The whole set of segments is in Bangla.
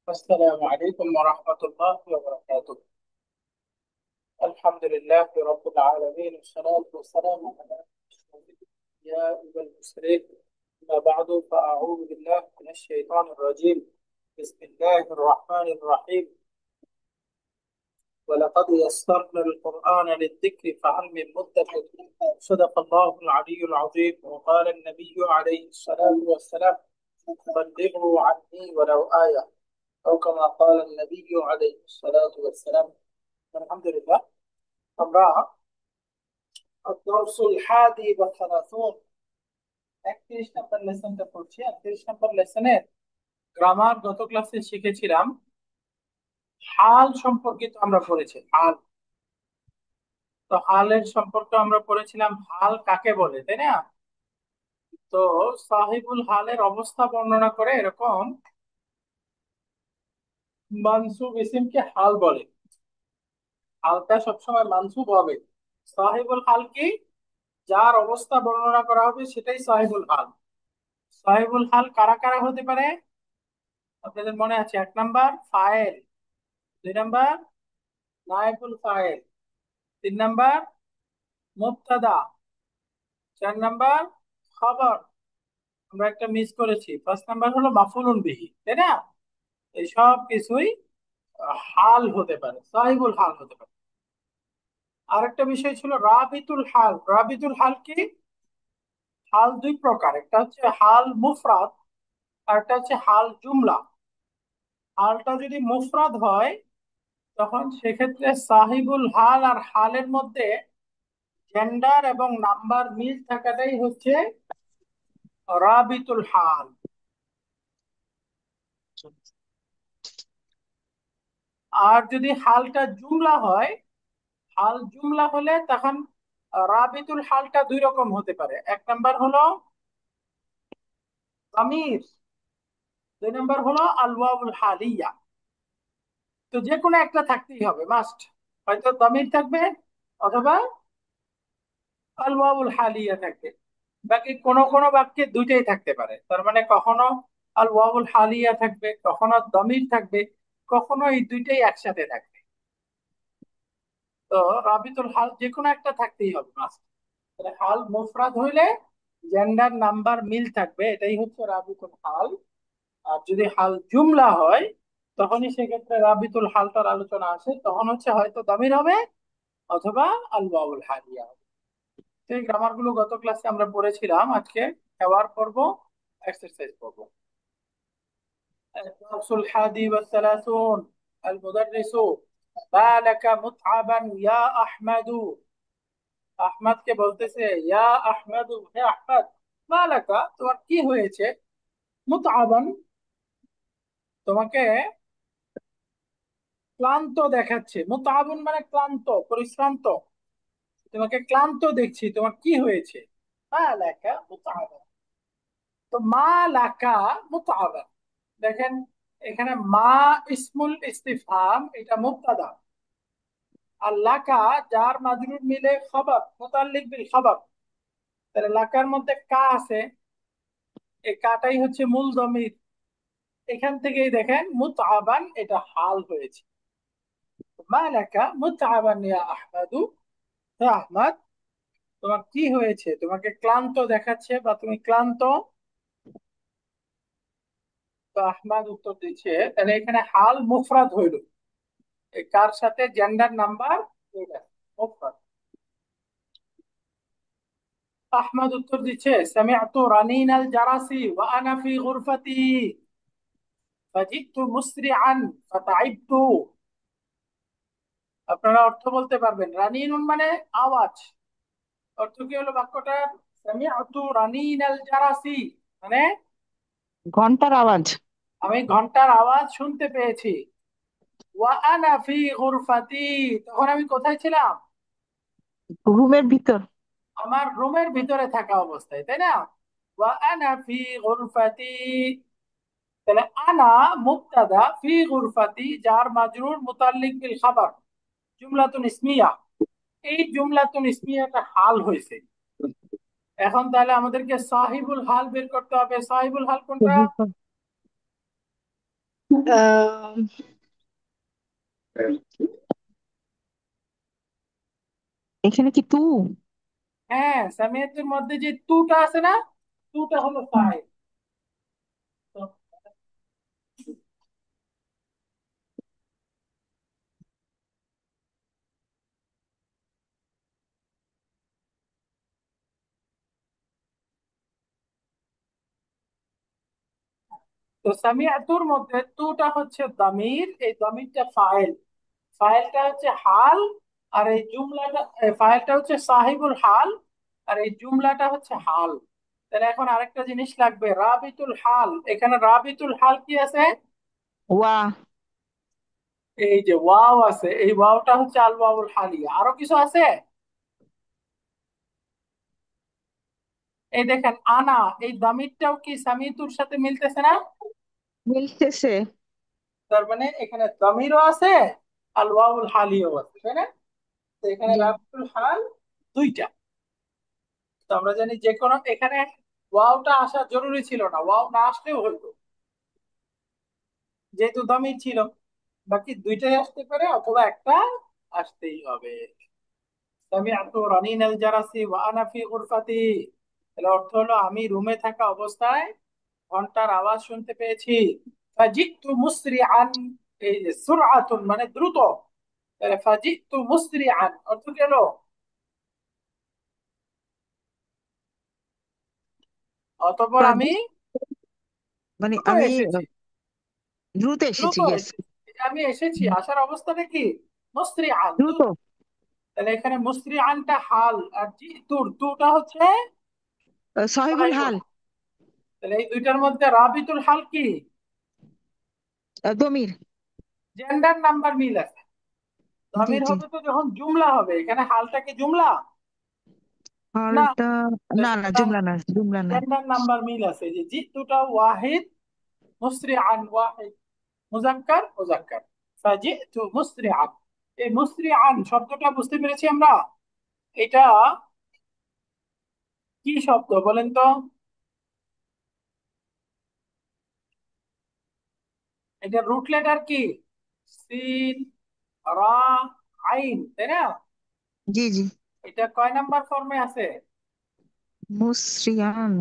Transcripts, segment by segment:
السلام عليكم ورحمة الله وبركاته. الحمد لله رب العالمين، والصلاة والسلام على أشرف الأنبياء والمرسلين. أما بعد، فأعوذ بالله من الشيطان الرجيم. بسم الله الرحمن الرحيم. ولقد يسرنا القرآن للذكر فهل من مدكر. صدق الله العلي العظيم. وقال النبي عليه الصلاة والسلام: بلغوا عني ولو آية، أو كما قال النبي عليه الصلاة والسلام. الحمد لله. আমরা দরসুল হাদি বা সালাসুন 31 নম্বর লেসনটা পড়ছি। 31 নম্বর লেসনের গ্রামার গত ক্লাসে শিখেছিলাম। হাল সম্পর্কিত আমরা পড়েছি হাল। তো হালের সম্পর্কে আমরা পড়েছিলাম হাল কাকে বলে, তাই না? তো সাহিবুল হালের অবস্থা বর্ণনা করে এরকম মানসুব ইসিমকে হাল বলে। হালটা সবসময় মানসুব হবে। সাহিবুল হাল কি? যার অবস্থা বর্ণনা করা হবে সেটাই সাহিবুল হাল। সাহিবুল হাল কারা কারা হতে পারে? আপনাদের মনে আছে, 1 নাম্বার ফায়েল, 2 নাম্বার নায়েবুল ফায়েল, 3 নাম্বার মুবতাদা, 4 নাম্বার খবর। আমরা একটা মিস করেছি, 5 নাম্বার হলো মাফুলুন বিহি, তাই না? এই সব কিছুই হাল হতে পারে, সাহিবুল হাল হতে পারে। আরেকটা বিষয় ছিল রাবিতুল হাল। রাবিতুল হাল কি? হাল দুই প্রকার, একটা হচ্ছে হাল মুফরাদ আর একটা হচ্ছে হাল জুমলা। হালটা যদি মুফরাদ হয় তখন সেক্ষেত্রে সাহিবুল হাল আর হালের মধ্যে জেন্ডার এবং নাম্বার মিল থাকাটাই হচ্ছে রাবিতুল হাল। আর যদি হালটা জুমলা হয়, হাল জুমলা হলে তখন রাবিতুল হালটা 2 রকম হতে পারে। 1 নাম্বার হলো আমির, 2 নাম্বার হলো আল ওয়াউল হালিয়া। তো যে কোনো একটা থাকতেই হবে মাস্ট, হয়তো দামির থাকবে অথবা আল ওয়াউল হালিয়া থাকবে। বাকি কোন কোন বাক্যে দুইটাই থাকতে পারে, তার মানে কখনো আল ওয়াউল হালিয়া থাকবে, কখনো দমির থাকবে, কখনো এই দুইটাই একসাথে থাকবে। তো রাবিতুল হাল যে কোনো একটা থাকতেই হবে মাস্ট। তাহলে হাল মুফরাদ হইলে জেন্ডার নাম্বার মিল থাকবে, এটাই হচ্ছে রাবিতুল হাল। আর যদি হাল জুমলা হয় তখনই সেক্ষেত্রে রাবিতুল হালটার আলোচনা আসে, তখন হচ্ছে হয়তো দমির হবে অথবা আল ওয়াউল হালিয়া হবে। তো এই গ্রামার গুলো গত ক্লাসে আমরা পড়েছিলাম। আজকে হেওয়ার পর্ব, এক্সারসাইজ পর্ব। الدرس 21. المدرس: ما لك متعبا يا أحمد. আহমদকে বলতেছে ইয়া আহমদু, হে আহমদ, মা লাকা, তোমার কি হয়েছে? মুতআবান, তোমাকে ক্লান্ত দেখাচ্ছে। মুতআবুন মানে ক্লান্ত, পরিশ্রান্ত। তোমাকে ক্লান্ত দেখছি, তোমার কি হয়েছে? মা লাকা মুতআবান। তো মা লাকা মুতআবান, দেখেন এখানে মা ইসমুল ইস্তিফহাম, এটা মুবতাদা। আর লাকা যার মাজরুর মিলে খবর, মুতাল্লিক বিল খবর। তাহলে লাকার মধ্যে কা আছে, এই কাটাই হচ্ছে মূল জমির। এখান থেকেই দেখেন মুতআবান এটা হাল হয়েছে। মা লাকা মুতআবান ইয়া আহমাদু, হে আহমদ, তোমার কি হয়েছে? তোমাকে ক্লান্ত দেখাচ্ছে বা তুমি ক্লান্ত। তো আহমদ উত্তর দিচ্ছে, তাহলে এখানে হাল মুফরাদ হইল, কার সাথে? Gender number মুফরাদ। আহমদ উত্তর দিচ্ছে, সামিআতু রানিন আল জারাসি ওয়া আনা ফি গুরফাতি ফাজিতু মুসরিআন ফাতাইবতু। আপনারা অর্থ বলতে পারবেন। রানিনুন মানে আওয়াজ। অর্থ কি হলো বাক্যটার? সামিআতু রানিন আল জারাসি মানে ঘন্টার আওয়াজ। আমি ঘন্টার আওয়াজ শুনতে পেয়েছি। ওয়া আনা ফি গুরফাতি, তখন আমি কোথায় ছিলাম? রুমের ভিতর। আমার রুমের ভিতরে থাকা অবস্থায়, তাই না? ওয়া আনা ফি গুরফাতি, তাহলে আনা মুবতাদা, ফি গুরফাতি জার মাজরুর মুতাল্লিক বিল খাবার, জুমলাতুন ইসমিয়া। এই জুমলাতুন ইসমিয়াটা হাল হয়েছে। এখন তাহলে আমাদেরকে সাহিবুল হাল বের করতে হবে। সাহিবুল হাল কোনটা? আহ, এখানে কি তু? হ্যাঁ, সামিয়াতুর মধ্যে যে তুটা আছে না, তুটা হলো হুম। ফাইল। তো তো সামিয়াতুর মধ্যে তুটা হচ্ছে দামির, এই দামিরটা ফাইল, ফাইলটা হচ্ছে হাল, আর এই জুমলাটা, ফাইলটা হচ্ছে সাহিবুল হাল, আর এই জুমলাটা হচ্ছে হাল। তাহলে এখন আরেকটা জিনিস লাগবে, রাবিতুল হাল। এখানে রাবিতুল হাল কি আছে? ওয়া। এই যে ওয়াও আছে, এই ওয়াওটা হচ্ছে আল ওয়াউল হালিয়া। আরো কিছু আছে? এই দেখেন আনা, এই দামিরটাও কি সামিতুর সাথে মিলতেছে না? মিলতেছে। তার মানে এখানে দামিরও আছে, আল ওয়াউল হালিও আছে, তাই না? তো এখানে জি। রাবিতুল হাল দুইটা। তো আমরা জানি যে কোনো এখানে ওয়াওটা আসা জরুরি ছিল না, ওয়াও না আসলেও হইতো, যেহেতু দামির ছিল। বাকি দুইটাই আসতে পারে অথবা একটা আসতেই হবে। সামিআতু রানিনাল জারাসি ওয়া আনা ফি গুরফাতি, এর অর্থ হলো আমি রুমে থাকা অবস্থায় ঘন্টার আওয়াজ শুনতে পেয়েছি। ফাজিতু মুসরিআন, এই যে সুরআতুন মানে দ্রুত, তাহলে ফাজিতু মুসরিআন অর্থ কি হলো? অতঃপর আমি প্রাজি- মানে দ্রুত আমি এসেছি। দ্রুত দ্রুত এসেছি, ইয়েস। এসেছি, আমি এসেছি, আসার অবস্থাটা কি? মুসরিআন, দ্রুত। দ্রুত। তাহলে এখানে মুসরিআনটা হাল, আর জিতুর তুটা হচ্ছে সাহিবুল সাহিবুল হাল। হাল। তাহলে এই দুইটার মধ্যে রাবিতুল হাল কি? দমির। জেন্ডার নাম্বার মিল আছে। জি দামির জি। হবে তো যখন জুমলা হবে, এখানে হালটা কি জুমলা? না। হালটা। না না, জুমলা না, জুমলা না। জেন্ডার নাম্বার মিল আছে, যে জিতুটা ওয়াহিদ, মুসরি আন ওয়াহিদ, মুজাক্কার মুজাক্কার। ফাজিতু মুসরি আন, এই মুসরি আন শব্দটা বুঝতে পেরেছি আমরা। এটা কি শব্দ বলেন তো? এটা রুট লেটার কি? সিন, রা, আইন, তাই না? জি জি। এটা কয় নাম্বার ফর্মে আছে? মুসরিয়ান।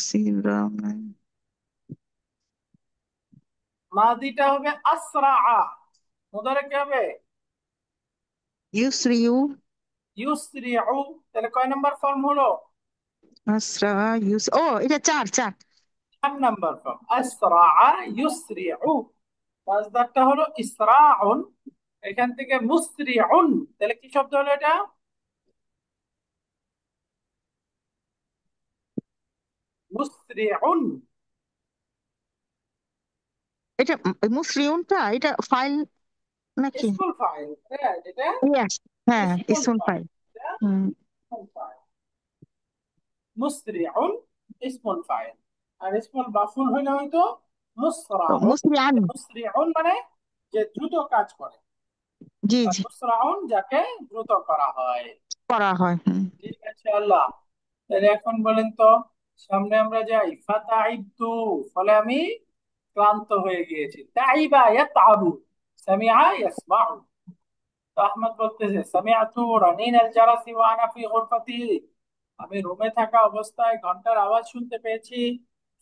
সিরাম। মাদিটা হবে আসরা, মুদারে কি হবে? ইউসরিউ। ইউসরিউ। তাহলে কয় নাম্বার ফর্ম হলো? আসরা। ও, এটা চার চার। 4 নাম্বার ফর্ম, আসরা ইউসরিউ। মাসদারটা হলো ইসরাউন, এখান থেকে মুসরিউন, তাহলে কি শব্দ হলো এটা? মুসরিউন। এটা মুসরিউনটা এটা ফাইল নাকি? ইসমুল ফাইল, হ্যাঁ এটা ইয়েস। হ্যাঁ, ইসমুল ইসমুল ফাইল। ফাইল। এটা হুম। ইসমুল ফাইল। মুসরিউন ইসমুল ফাইল, আর ইসমুল মাফউল হইলে হয়তো মুসরাউন। মুসরিয়ান। মুসরিউন মানে যে দ্রুত কাজ করে, জি আর জি। মুসরাউন যাকে দ্রুত করা হয়। করা হয়, হুম। ঠিক আছে আল্লাহ। তাহলে এখন বলেন তো, সামনে আমরা যাই। ফাতাইবতু, ফলে আমি ক্লান্ত হয়ে গিয়েছি। তাইবা ইয়াতাবু, সামিআ ইয়াসমাউ। তো আহমদ বলতেছে সামিআতু রানিন আল জারাসি ওয়া আনা ফি গুরফাতি, আমি রুমে থাকা অবস্থায় ঘন্টার আওয়াজ শুনতে পেয়েছি।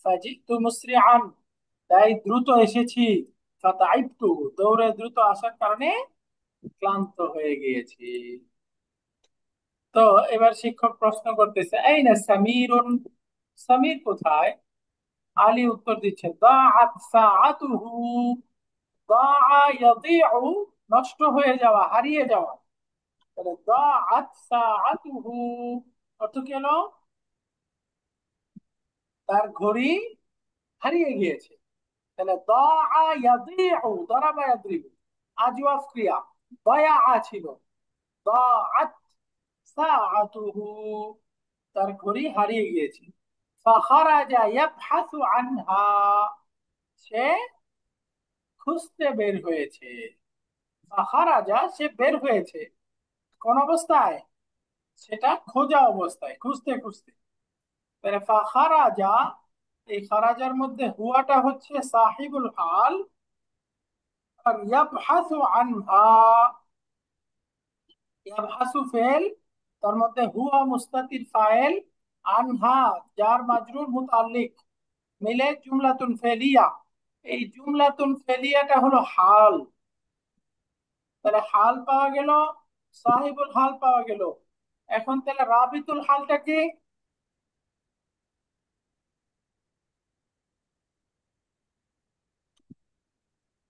ফাজিতু মুসরিআন, তাই দ্রুত এসেছি। ফাতাইবতু, দৌড়ে দ্রুত আসার কারণে ক্লান্ত হয়ে গিয়েছি। তো এবার শিক্ষক প্রশ্ন করতেছে, এই না সামিরুন, সামির কোথায়? আলী উত্তর দিচ্ছে দাআত সাআতুহু, দাআ ইয়াদিউ, নষ্ট হয়ে যাওয়া, হারিয়ে যাওয়া। তাহলে দাআত সাআতুহু অর্থ কি হলো? তার ঘড়ি হারিয়ে গিয়েছে। তাহলে দাআ ইয়াদিউ, দারাবা ইয়াদরিবু, আজওয়াফ ক্রিয়া, দায়া ছিল, দাআত সাআতুহু, তার ঘড়ি হারিয়ে গিয়েছে। ফাখারাজা ইয়াবহাসু আনহা, সে খুঁজতে বের হয়েছে। ফাখারাজা, সে বের হয়েছে কোন অবস্থায়? সেটা খোঁজা অবস্থায়, খুঁজতে খুঁজতে। তাহলে ফাখারাজা এই খারাজার মধ্যে হুয়াটা হচ্ছে সাহিবুল হাল, আর ইয়াবহাসু আনহা, ইয়াবহাসু ফেল, তার মধ্যে হুয়া মুস্তাতির ফাইল, আনহা জার মাজরুর মুতাল্লিক, মিলে জুমলাতুন ফেলিয়া। এই জুমলাতুন ফেলিয়াটা হলো হাল। তাহলে হাল পাওয়া গেল, সাহিবুল হাল পাওয়া গেল। এখন তাহলে রাবিতুল হালটা কি?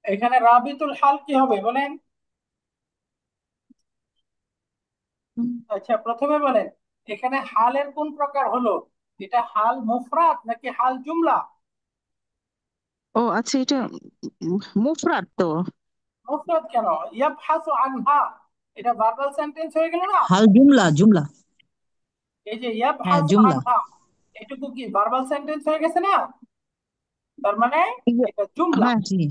এখানে রাবিতুল হাল কি হবে বলেন? হুম। আচ্ছা, প্রথমে বলেন এখানে হালের কোন প্রকার হলো? এটা হাল মুফরাদ নাকি হাল জুমলা? ও আচ্ছা, এটা মুফরাদ তো। মুফরাদ কেন? ইয়াবহাসু আনহা, এটা ভার্বাল সেন্টেন্স হয়ে গেল না? হাল জুমলা জুমলা। এই যে হ্যাঁ ইয়াবহাসু জুমলা। আনহা, এটুকু কি ভার্বাল সেন্টেন্স হয়ে গেছে না? তার মানে ইয়ে, এটা জুমলা। হ্যাঁ জি।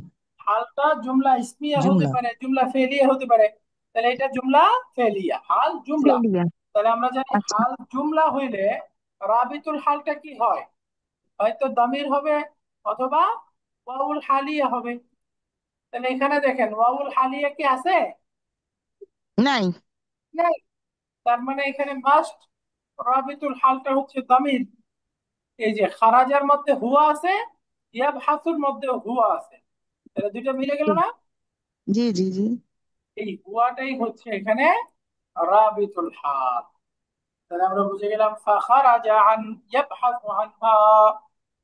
হালটা জুমলা ইসমিয়া হতে জুমলা। পারে, জুমলা ফেলিয়া হতে পারে। তাহলে এটা জুমলা ফেলিয়া, হাল জুমলা। ফেলিয়া। তাহলে আমরা জানি আচ্ছা। হাল জুমলা হইলে রাবিতুল হালটা কি হয়? হয়তো দামির হবে, অথবা ওয়াউল হালিয়া হবে। তাহলে এখানে দেখেন ওয়াউল হালিয়া কি আছে? নাই। নাই। তার মানে এখানে মাস্ট রাবিতুল হালটা হচ্ছে দামির। এই যে খারাজার মধ্যে হুয়া আছে, ইয়াবহাসুর মধ্যে হুয়া আছে, তাহলে দুইটা মিলে গেল না? জি জি জি। এই হুয়াটাই হচ্ছে এখানে রাবিতুল হাল। তাহলে আমরা বুঝে গেলাম ফাখারাজা আন ইয়াবহাসু আনহা।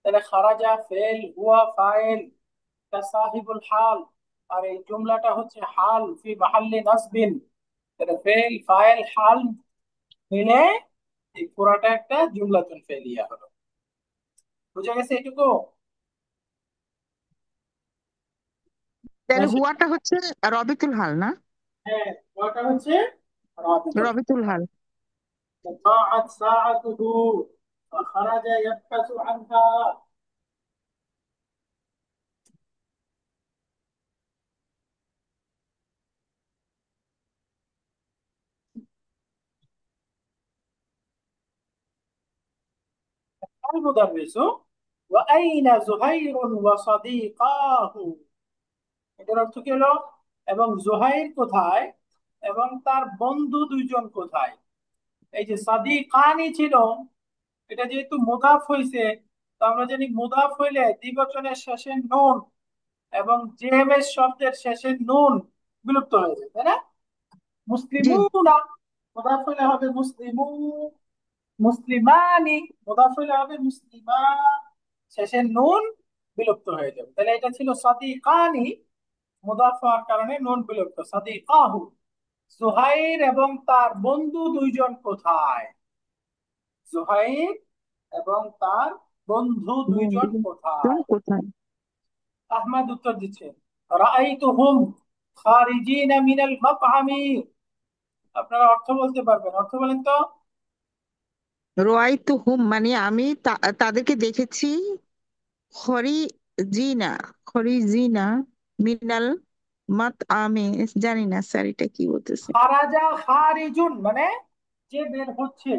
তাহলে খারাজা ফেল, হুয়া ফাইল, তা সাহিবুল হাল। আর এই জুমলাটা হচ্ছে হাল ফি মাহাল্লি নাসবিন। তাহলে ফেল ফাইল হাল মিলে এই পুরাটা একটা জুমলাতুন ফেলিয়া হলো। বুঝা গেছে এটুকু? তাহলে না, হুয়াটা হচ্ছে রবিতুল হাল না? হ্যাঁ, ওটা হচ্ছে রাবিতুল রবিতুল হাল। হাল। ضاعت ساعته فخرج يبحث عنها। المدرس وأين زهير وصديقاه؟ এটার অর্থ কি হলো? এবং জুহাইর কোথায় এবং তার বন্ধু দুইজন কোথায়? এই যে সাদিকানি ছিল, এটা যেহেতু মুদাফ হইছে, তো আমরা জানি মুদাফ হইলে দ্বিবচনের শেষে নুন এবং জেএমএস শব্দের শেষে নুন বিলুপ্ত হয়ে যায়, তাই না? জি। মুসলিমুনা মুদাফ হইলে হবে মুসলিমু, মুসলিমানি মুদাফ হইলে হবে মুসলিমা, শেষে নুন বিলুপ্ত হয়ে যাবে। তাহলে এটা ছিল সাদিকানি, মুদাফ হওয়ার কারণে নুন বিলুপ্ত, সাদিকাহু। জুহাইর এবং তার বন্ধু দুইজন কোথায়? জুহাইর এবং তার বন্ধু দুইজন বন্ধুজন কোথায়? কোথায়? আহমদ উত্তর দিচ্ছে রাআইতুহুম খারিজিনা মিনাল মাতআমি। আপনারা অর্থ বলতে পারবেন, অর্থ বলেন তো। রোয়াইতু হুম মানে আমি তাদেরকে দেখেছি। খরি জিনা, খরি জিনা মিনাল মাত আমি, জানি না স্যার এটা কি বলতেছে। খারাজা খারিজুন মানে যে বের হচ্ছে,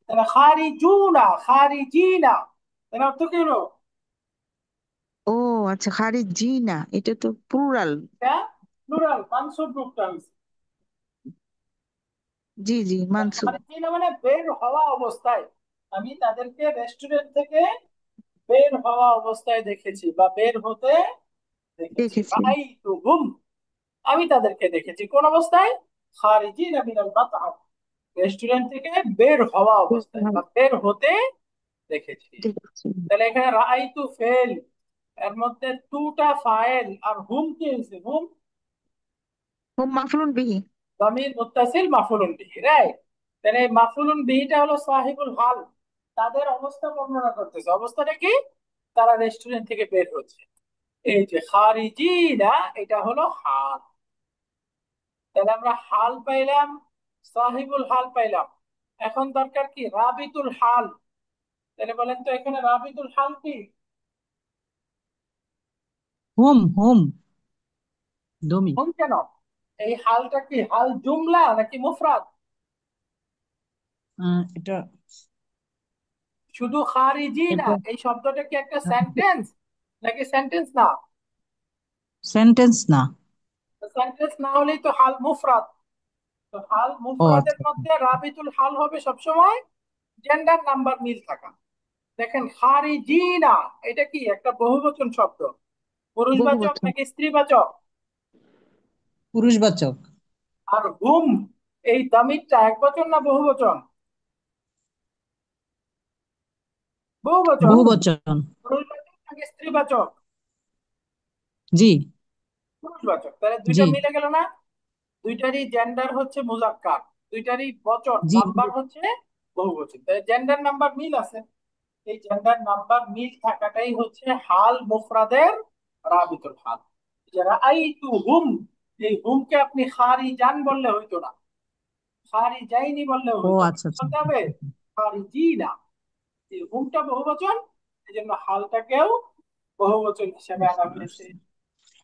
তাহলে খারিজুনা খারিজিনা, এর অর্থ কি হলো? ও আচ্ছা, খারি জিনা এটা তো প্লুরাল। এটা প্লুরাল, মানসুব রূপটা হইছে। জি জি, মানসুব। খারিজিনা মানে বের হওয়া অবস্থায়। আমি তাদেরকে রেস্টুরেন্ট থেকে বের হওয়া অবস্থায় দেখেছি বা বের হতে দেখেছি। দেখেছি। রাআইতুহুম, আমি তাদেরকে দেখেছি কোন অবস্থায়? খারিজিনা মিনাল মাতআম, রেস্টুরেন্ট থেকে বের হওয়া অবস্থায় বা বের হতে দেখেছি। দেখেছি। তাহলে এখানে রাআইতু ফেল, এর মধ্যে টুটা ফাইল, আর হুম কি হয়েছে? হুম হুম মাফলুন বিহি। দামির মুত্তাসিল মাফুলুন বিহি, রাইট। তাহলে এই মাফুলুন বিহিটা হলো সাহিবুল হাল, তাদের অবস্থা বর্ণনা করতেছে। অবস্থাটা কি? তারা রেস্টুরেন্ট থেকে বের হচ্ছে। এই যে খারিজিনা, এটা হলো হাল। তাহলে আমরা হাল পাইলাম, সাহিবুল হাল পাইলাম। এখন দরকার কি রাবিতুল হাল। তাহলে বলেন তো এখানে রাবিতুল হাল কি? Home home দমি। হুম কেন? এই হালটা কি হাল জুমলা নাকি মুফরাদ? এটা শুধু খারিজি না, এটা এই শব্দটা কি একটা সেন্টেন্স নাকি সেন্টেন্স না? সেন্টেন্স না। সেন্টেন্স না হলেই তো হাল মুফরাদ। তো হাল ও মুফরাদের আচ্ছা আচ্ছা। মধ্যে রাবিতুল হাল হবে সবসময় জেন্ডার নাম্বার মিল থাকা। দেখেন খারিজিনা, এটা কি একটা বহুবচন শব্দ, পুরুষবাচক বহুবচন। নাকি স্ত্রীবাচক? পুরুষবাচক। আর হুম, এই দামিরটা একবচন না বহুবচন? বহুবচন। বহুবচন। পুরুষবাচক নাকি স্ত্রীবাচক? জি। পুরুষবাচক, তাহলে জি দুইটা মিলে গেল না? দুইটারই জেন্ডার হচ্ছে মুজাক্কার, দুইটারই বচন জি। নাম্বার হচ্ছে বহুবচন, তাহলে জেন্ডার নাম্বার মিল আছে। এই জেন্ডার নাম্বার মিল থাকাটাই হচ্ছে হাল মুফরাদের রাবিতুল হাল। যারা আই টু হুম, এই হুমকে আপনি খারিজান বললে হইতো না, খারিজাইনি বললেও ও হইতো না, আচ্ছা আচ্ছা। বলতে হবে খারিজিনা। এই হুমটা বহুবচন, এই জন্য হালটাকেও বহুবচন হিসেবে আনা বুঝতে হয়েছে। পারছি।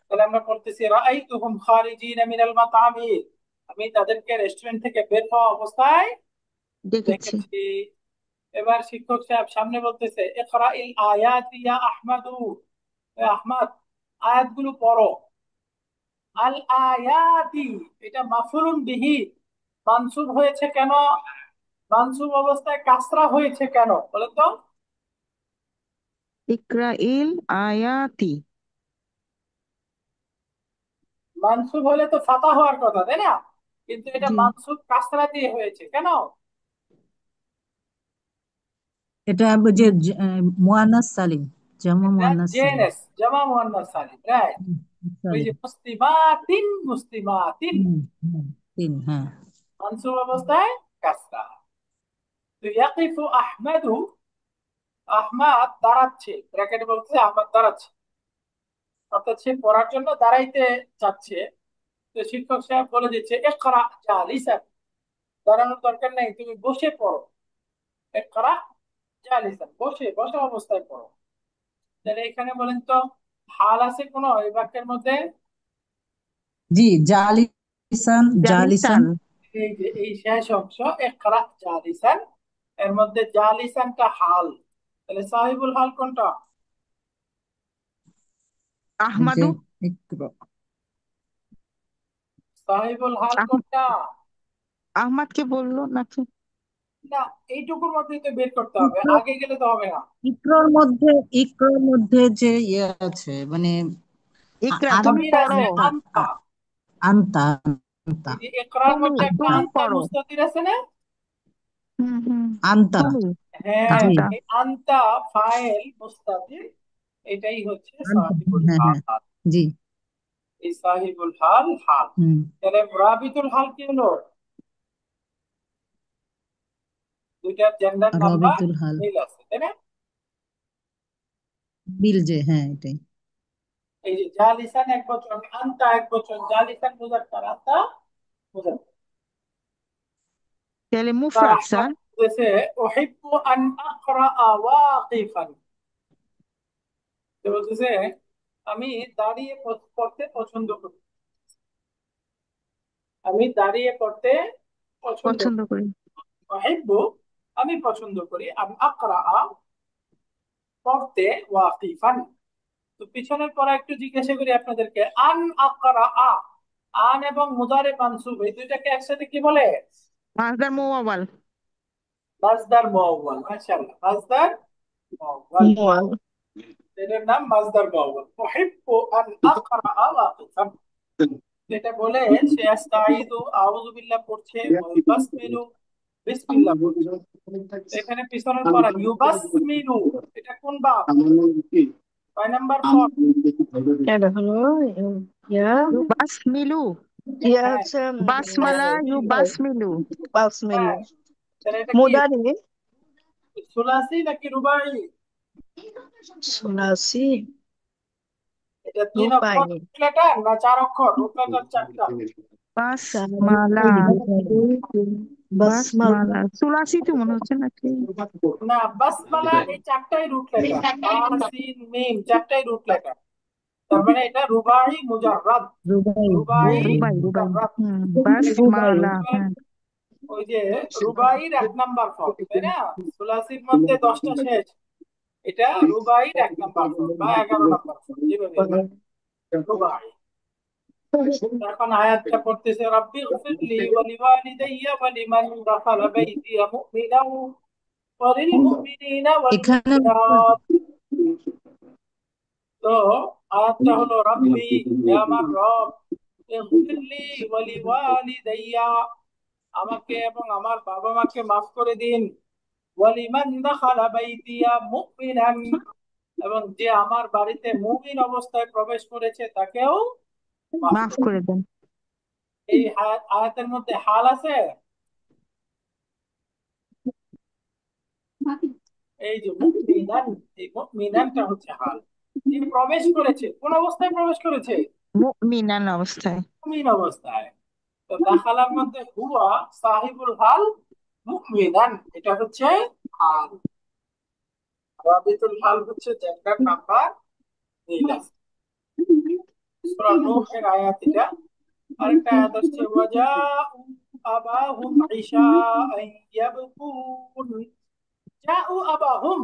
তাহলে আমরা পড়তেছি রাআইতুহুম খারিজিনা মিনাল মাতামি, আমি তাদেরকে রেস্টুরেন্ট থেকে বের হওয়া অবস্থায় দেখেছি। দেখেছি। এবার শিক্ষক সাহেব সামনে বলতেছে ইকরা ইল আয়াতি ইয়া আহমাদু, এ আহমদ আয়াতগুলো পড়ো। আল আয়াতি, এটা মাফউলুন বিহি, মানসুব হয়েছে কেন? মানসুব অবস্থায় কাসরা হয়েছে কেন বলে তো? ইকরাইল আয়াতি। মানসুব হলে তো ফাতা হওয়ার কথা, তাই না? কিন্তু এটা জি। মানসুব কাসরা দিয়ে হয়েছে কেন? এটা যে মুয়ান্নাস সালিম, জামা এটা মুয়ান্নাস সালিম। জেনেস, জামা মুহান্নাস সালিম, রাইট। হুম, ওই যে সালিম। মুসলিমাতিন, মুসলিমাতিন হুম, হুম, তিন, হ্যাঁ। মানসুব অবস্থায় কাসরা। তো ইয়াকিফু আহমেদু, আহমাদ দাঁড়াচ্ছে, ব্র্যাকেটে বলছে আহমাদ দাঁড়াচ্ছে, অর্থাৎ সে পড়ার জন্য দাঁড়াইতে চাচ্ছে। তো শিক্ষক সাহেব বলে দিচ্ছে ইকরা জালিসান, দাঁড়ানোর দরকার নেই, তুমি বসে পড়ো। ইকরা জালিসান, বসে বসা অবস্থায় পড়ো। তাহলে এখানে বলেন তো হাল আছে কোন এই বাক্যের মধ্যে? জি, জালিসান, জালিসান। জালিসান। এই যে এই শেষ অংশ ইকরা জালিসান, এর মধ্যে জালিসানটা হাল, তাহলে সাহিবুল হাল কোনটা? এই যে আহমাদু। ইকরা। সাহিবুল হাল আহ- কোনটা? আহমাদকে বললো নাকি? না, এইটুকুর মধ্যেই তো বের করতে হবে, ইকরা, আগে গেলে তো হবে না। ইকরার মধ্যে, ইকরার মধ্যে যে ইয়ে আছে মানে ইকরা, তুমি আমির পড়ো। আছে আনতা, আনতা, আনতা, আনতা, এই যে ইকরার তুমি মধ্যে একটা তুমি আনতা পড়ো। মুস্তাতির আছে না? হুম হুম। আনতা। তুমি। হ্যাঁ, জি, আনতা। এই আনতা ফাইল মুস্তাতির, এটাই হচ্ছে আনতা, সাহিবুল হ্যাঁ হ্যাঁ। হাল। জি। এই সাহিবুল হাল হাল। হুম। তাহলে রাবিতুল হাল কি হলো? দুইটা জেন্ডার নাম্বার রবিতুল হাল। মিল আছে, তাই না? বিল যে, হ্যাঁ এটাই। এই যে জালিসান এক বচন, আনতা এক বচন, জালিসান মুজাক্কার, আনতা মুজাক্কার। তাহলে তার মুফরাদ আহমদ স্যার। বলেছে উহিব্বু আন আকরা ওয়াকিফান, সে বলতেছে আমি দাঁড়িয়ে পড়তে পছন্দ করি, আমি দাঁড়িয়ে পড়তে পছন্দ পছন্দ করি। করি। উহিব্বু, আমি পছন্দ করি, আন আকরা, পড়তে, ওয়াকিফান। তো পিছনের পড়া একটু জিজ্ঞাসা করি আপনাদেরকে, আন আকরা, আন এবং মুদারে মানসুব এই দুইটাকে একসাথে কি বলে? মাসদার মুআওয়াল। মাজদার মুআওয়াল, মাশাআল্লাহ, মাজদার মুআওয়াল, মুআওয়াল। এটার নাম মাজদার মুআওয়াল। উহিব্বু আন আকরা ওয়াকিফান, যেটা বলে সে আস্তাঈদু আউযু বিল্লাহ পড়ছে, ওয়া ইউবাসমিলু বিসমিল্লাহ পড়ছে। তো এখানে পিছনের পড়া ইউবাসমিলু, এটা কোন বাব? কয় নাম্বার পদ? এটা হলো ইয়া ইউবাসমিলু। ইয়া হ্যাঁ, হচ্ছে বাসমালা ইউবাসমিলু। পাঁচ মিলি হ্যাঁ, তাহলে এটা কি মুদারি সুলাসি নাকি রুবাই? সুনাসি এটা তিন রূপাই অক্ষর রুট লেটার না চার অক্ষর রুট লেটার? চারটা। বাসমালা। বাসমাল বাসমালা সুলাসি তো মনে হচ্ছে নাকি? না, বাসমালা এই চারটাই রুট লেটার, বা সিন মিম চারটাই রুট লেটার, তার মানে এটা রুবাই মুজাররাদ, রুবাই, রুবাই হ্যাঁ। রুবাই রুবাই। মুজাররাদ। হুম, এই যে রুবাই। বাসমালা। হ্যাঁ। ওই যে রুবাইর 1 নাম্বার ফর্ম, তাই না? সুলাসির মধ্যে 10টা শেষ, এটা রুবাইর 1 নাম্বার ফর্ম বা 11 নাম্বার ফর্ম, যেভাবে হোক। রুবাই। এখন আয়াতটা পড়তেছে, রাব্বি গফিরলি ওয়া লিওয়ালিদাইয়া ওয়া লিমান দাখালা বাইতিয়া মুমিনান ওয়া লিল মুমিনিনা ওয়াল এখানে মুমিনাত। তো আয়াতটা হলো, রাব্বি, হে আমার রব, ইগফিরলি ওয়া লিওয়ালিদাইয়া, আমাকে এবং আমার বাবা মাকে মাফ করে দিন, ওয়া লিমান দাখালা বাইতিয়া মুমিনান, এবং যে আমার বাড়িতে মুমিন অবস্থায় প্রবেশ করেছে তাকেও মাফ মাফ করে করে দিন। দেন। এই আয়াতের মধ্যে হাল আছে। এই যে মুমিনান, এই মুমিনানটা হচ্ছে হাল। যে প্রবেশ করেছে, কোন অবস্থায় প্রবেশ করেছে? মুমিনান অবস্থায়। মুমিন অবস্থায়। তো দাখালার মধ্যে হুয়া সাহিবুল হাল, মুমিনান এটা হচ্ছে হাল। রাবিতুল হাল হচ্ছে জেন্ডার নাম্বার মিল আছে। সূরা নূহের আয়াত এটা। আরেকটা আয়াত আসছে, ওয়াজাউ আবাহুম ইশাআন ইয়াবকুন। জাউ আবাহুম,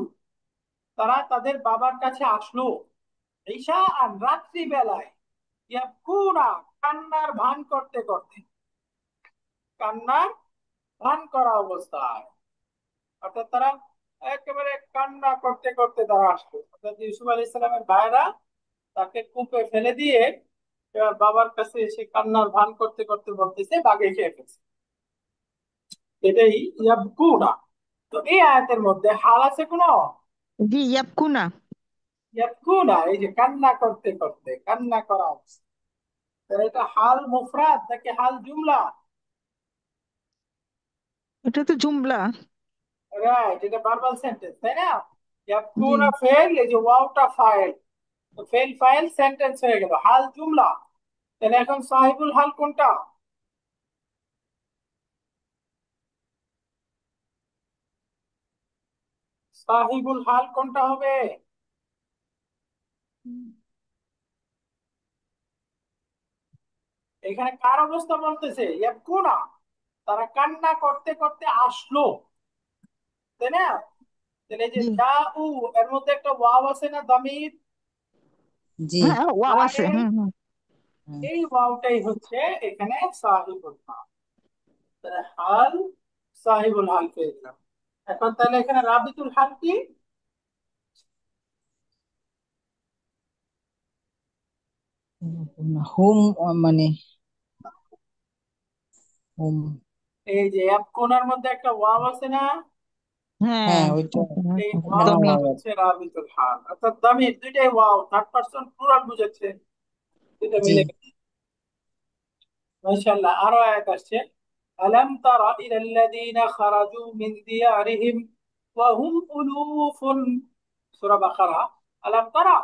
তারা তাদের বাবার কাছে আসলো, ইশাআন রাত্রি বেলায়, ইয়াবকুনা কান্নার ভান করতে করতে, কান্নার ভান করা অবস্থায়, অর্থাৎ তারা একেবারে কান্না করতে করতে তারা আসলো। অর্থাৎ ইউসুফ আলাইহিস সালামের ভাইরা তাকে কূপে ফেলে দিয়ে এবার বাবার কাছে এসে কান্নার ভান করতে করতে বলতেছে বাঘে খেয়ে ফেলছে। এটাই ইয়াবকুনা। তো এই আয়াতের মধ্যে হাল আছে কোনো? জি, ইয়াবকুনা। ইয়াবকুনা, এই যে কান্না করতে করতে, কান্না করা অবস্থা। তাহলে এটা হাল মুফরাদ নাকি হাল জুমলা? এটা তো জুমলা। রাইট, এটা ভার্বাল সেন্টেন্স, তাই না? জি। ইয়াবকুনা ফেল, এই যে ওয়াওটা ফাইল, তো ফেল ফাইল সেন্টেন্স হয়ে গেল, হাল জুমলা। তাহলে এখন সাহিবুল হাল কোনটা? সাহিবুল হাল কোনটা হবে? এখানে কার অবস্থা বলতেছে? ইয়াবকুনা, তারা কান্না করতে করতে আসলো, তাই না? তাহলে এই যে জি। জাউ, এর মধ্যে একটা ওয়াও আছে না, দামির? জি। হ্যাঁ, ওয়াও আছে। ফাইল, হুম হুম। হুম। এই ওয়াওটাই হচ্ছে এখানে সাহিবুল হাল। তাহলে হাল, সাহিবুল হাল পেয়ে গেলাম। এখন তাহলে এখানে রাবিতুল হাল কি? হোম মানে হোম। এই যে এক কোণার মধ্যে একটা ওয়াও আছে না, হ্যাঁ, হ্যাঁ ওইটা এই হ্যাঁ ওয়াওটা দমির। হচ্ছে রাবিতুল হাল, অর্থাৎ দামির দুইটাই ওয়াও, থার্ড পারসন প্লুরাল বুঝাচ্ছে, এটা জি। মিলে গেছে। মাশাআল্লাহ। আরো আয়াত আসছে, আলাম তারা ইলাল্লাযীনা খারাজু মিন দিয়ারিহিম ওয়া হুম উলুফুন, সূরা বাকারা। আলাম তারা,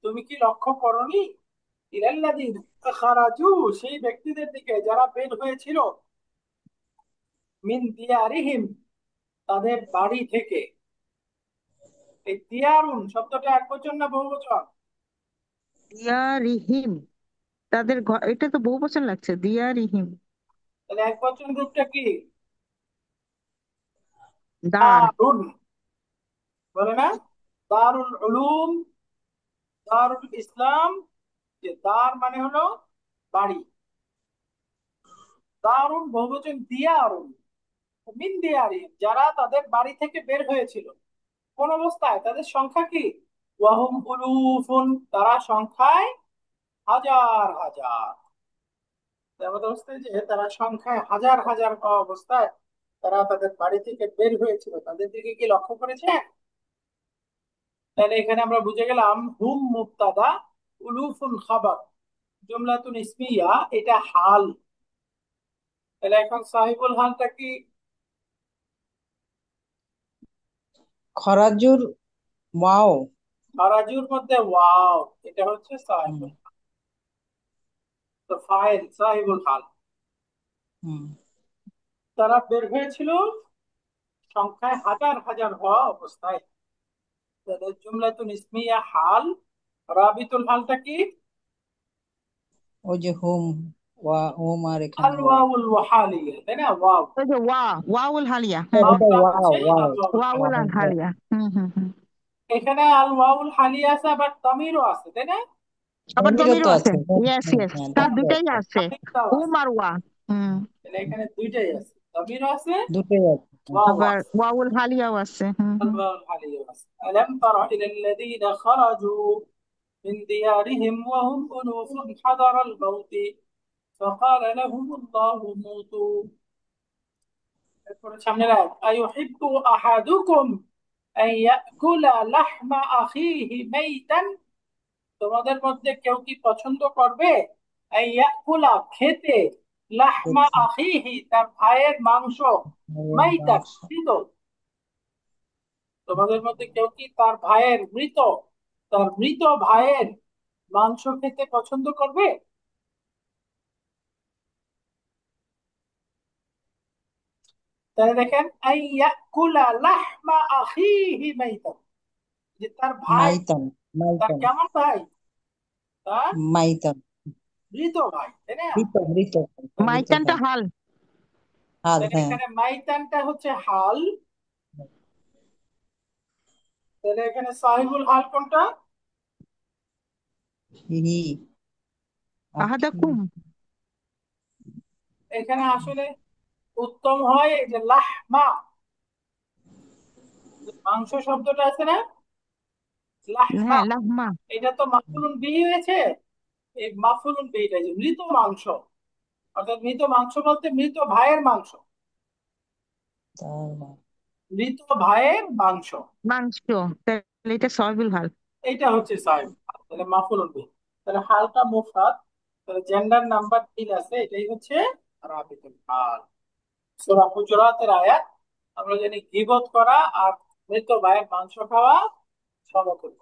তুমি কি লক্ষ্য করনি, ইলাল্লাযীনা খারাজু, সেই ব্যক্তিদের দিকে যারা বের হয়েছিল, মিন দিয়ারিহিম, তাদের বাড়ি থেকে। এই দিয়ারুন শব্দটা একবচন না বহুবচন? দিয়ারিহিম, তাদের ঘর, এটা তো বহু বছর লাগছে। দিয়ারিহিম, তাহলে একবচন রূপটা কি? দার। দারুন, বলে না? দারুল উলুম, দারুল ইসলাম। যে দার মানে হলো বাড়ি, দারুন বহুবচন দিয়ারুন, মিন দিয়ারিহিম, যারা তাদের বাড়ি থেকে বের হয়েছিল, কোন অবস্থায়? তাদের সংখ্যা কি? ওয়াহুম উলুফুন, তারা সংখ্যায় হাজার হাজার। এমন অবস্থায় যে তারা সংখ্যায় হাজার হাজার হওয়া অবস্থায় তারা তাদের বাড়ি থেকে বের হয়েছিল, তাদের দিকে কি লক্ষ্য করেছে? তাহলে এখানে আমরা বুঝে গেলাম হুম মুবতাদা, উলুফুন খাবার, জুমলাতুন ইসমিয়া এটা হাল। তাহলে এখন সাহিবুল হালটা কি? খরাজুর ওয়াও। আরাজুর মধ্যে ওয়াও, এটা হচ্ছে হুম। সাহিবুল। তো ফাইল সাহিবুল হাল, হুম। তারা বের হয়েছিল সংখ্যায় হাজার হাজার হওয়া অবস্থায়। তাহলে জুমলাতুন ইসমিয়া হাল, রাবিতুল হালটা কি? ওই যে হোম ওমার এখানে আল ওয়া। ওয়াউল হালিয়া, তাই না? ওয়াও, ওই যে ওয়াউল হালিয়া, এটা ওয়াওটা ওয়াও হচ্ছে ওয়াও। আল ওয়াউল ওয়াউল হালিয়া। আল হালিয়া। হুম। এখানে আল ওয়াউল হালিয়া আছে, আবার তামিরও আছে, তাই না? আবার জমিরও তো দমিরও আছে। আছে, হ্যাঁ ইয়েস হ্যাঁ ইয়েস, হ্যাঁ, তার দুটো দুটাই আছে। আছে। তামিরটাও আছে, আর ওয়া। হুম। তাহলে এখানে দুইটাই আছে, তামিরও আছে, দুটোই আছে, হ্যাঁ। ওয়াও আবার আছে, ওয়াউল হালিয়াও আছে। আল ওয়াউল হালিয়া আছে। আলাম তারা ইলাল্লাযীনা খারাজু মিন দিয়ারিহিম ওয়া হুম উলুফুন হাদারাল মাউতি ফাকালা লাহুমুল্লাহু মুতু। এরপরে সামনের আয়াত, আইয়ুহিব্বু আহাদুকুম আন ইয়াকুলা লাহমা আখিহি মাইতান, তোমাদের মধ্যে কেউ কি পছন্দ করবে আন ইয়াকুলা খেতে, লাহমা দেখছি। আখিহি তার ভাইয়ের মাংস, মাইতান মাংস। মৃত? তোমাদের মধ্যে কেউ কি তার মৃত ভাইয়ের মাংস খেতে পছন্দ করবে? তাহলে দেখেন, আন ইয়াকুলা লাহমা আখিহি মাইতান, যে তার ভাই, মাইতান। তার মাইতান। কেমন ভাই? তার মাইতান। মৃত ভাই, তাই না? মৃত মৃত মৃত মাইতানটা ভাই। হাল। হাল, তাহলে হ্যাঁ। এখানে মাইতানটা হচ্ছে হাল, তাহলে এখানে সাহিবুল হাল কোনটা? হি। আখি। আহাদাকুম। এখানে আসলে উত্তম হয় এই যে লাহমা, মাংস শব্দটা আছে না, লাহমা, হ্যাঁ, লাহমা। এটা তো মাফুলুন বিহি হয়েছে। এই মাফুলুন বিহিটা যে মৃত মাংস, অর্থাৎ মৃত মাংস বলতে মৃত ভাইয়ের মাংস, তার মানে মৃত ভাইয়ের মাংস, মাংস। তাহলে এটা সহিবুল হাল। এইটা হচ্ছে সাহেব। তাহলে মাফুলুন বিহি, তাহলে হালটা মুফরাদ, তাহলে জেন্ডার নাম্বার 3 আছে, এটাই হচ্ছে রাবিতুল হাল। সূরা হুজুরাতের আয়াত, আমরা জানি গীবত করা আর মৃত ভাইয়ের মাংস খাওয়া সমতুল্য।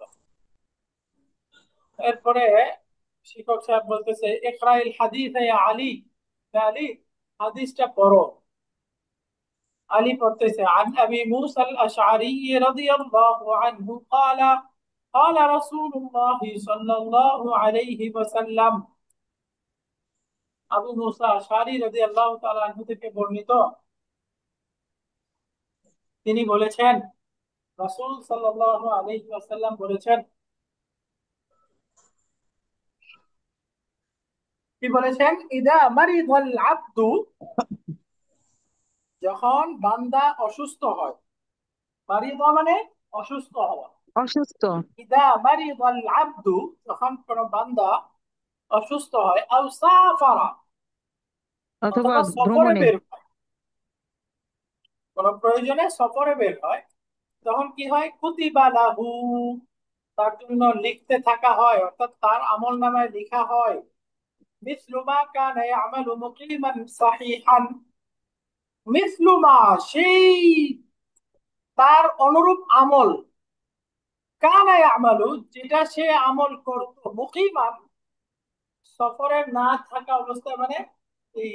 এরপরে শিক্ষক সাহেব বলতেছে, ইকরাইল হাদিস ইয়া আলী, হে আলী হাদিসটা পড়ো। আলী পড়তেছে, আন আবি মুসা আল আশআরী রাদিয়াল্লাহু আনহু قال قال رسول الله صلى الله عليه وسلم, আবু মুসা আশআরী রাদিয়াল্লাহু তাআলা আনহু থেকে বর্ণিত, তিনি বলেছেন, রাসূল সাল্লাল্লাহু আলাইহি ওয়াসাল্লাম বলেছেন, কি বলেছেন? ইদা মারিদাল আব্দু, যখন বান্দা অসুস্থ হয়, মারিদা মানে অসুস্থ হওয়া, অসুস্থ ইদা মারিদাল আব্দু, যখন কোন বান্দা অসুস্থ হয়, আও সাফারা, অথবা অথবা সফরে ভ্রমণে। বের হয়, কোন প্রয়োজনে সফরে বের হয়, তখন কি হয়? কুতিবা লাহু, তার জন্য লিখতে থাকা হয়, অর্থাৎ তার আমল নামায় লেখা হয়, মিসলু মা কানা ইয়ামালু মুকিমান সাহিহান, মিসলু মা, সেই তার অনুরূপ আমল, কানা ইয়ামালু, যেটা সে আমল করত, মুকিমান সফরে না থাকা অবস্থায়, মানে এই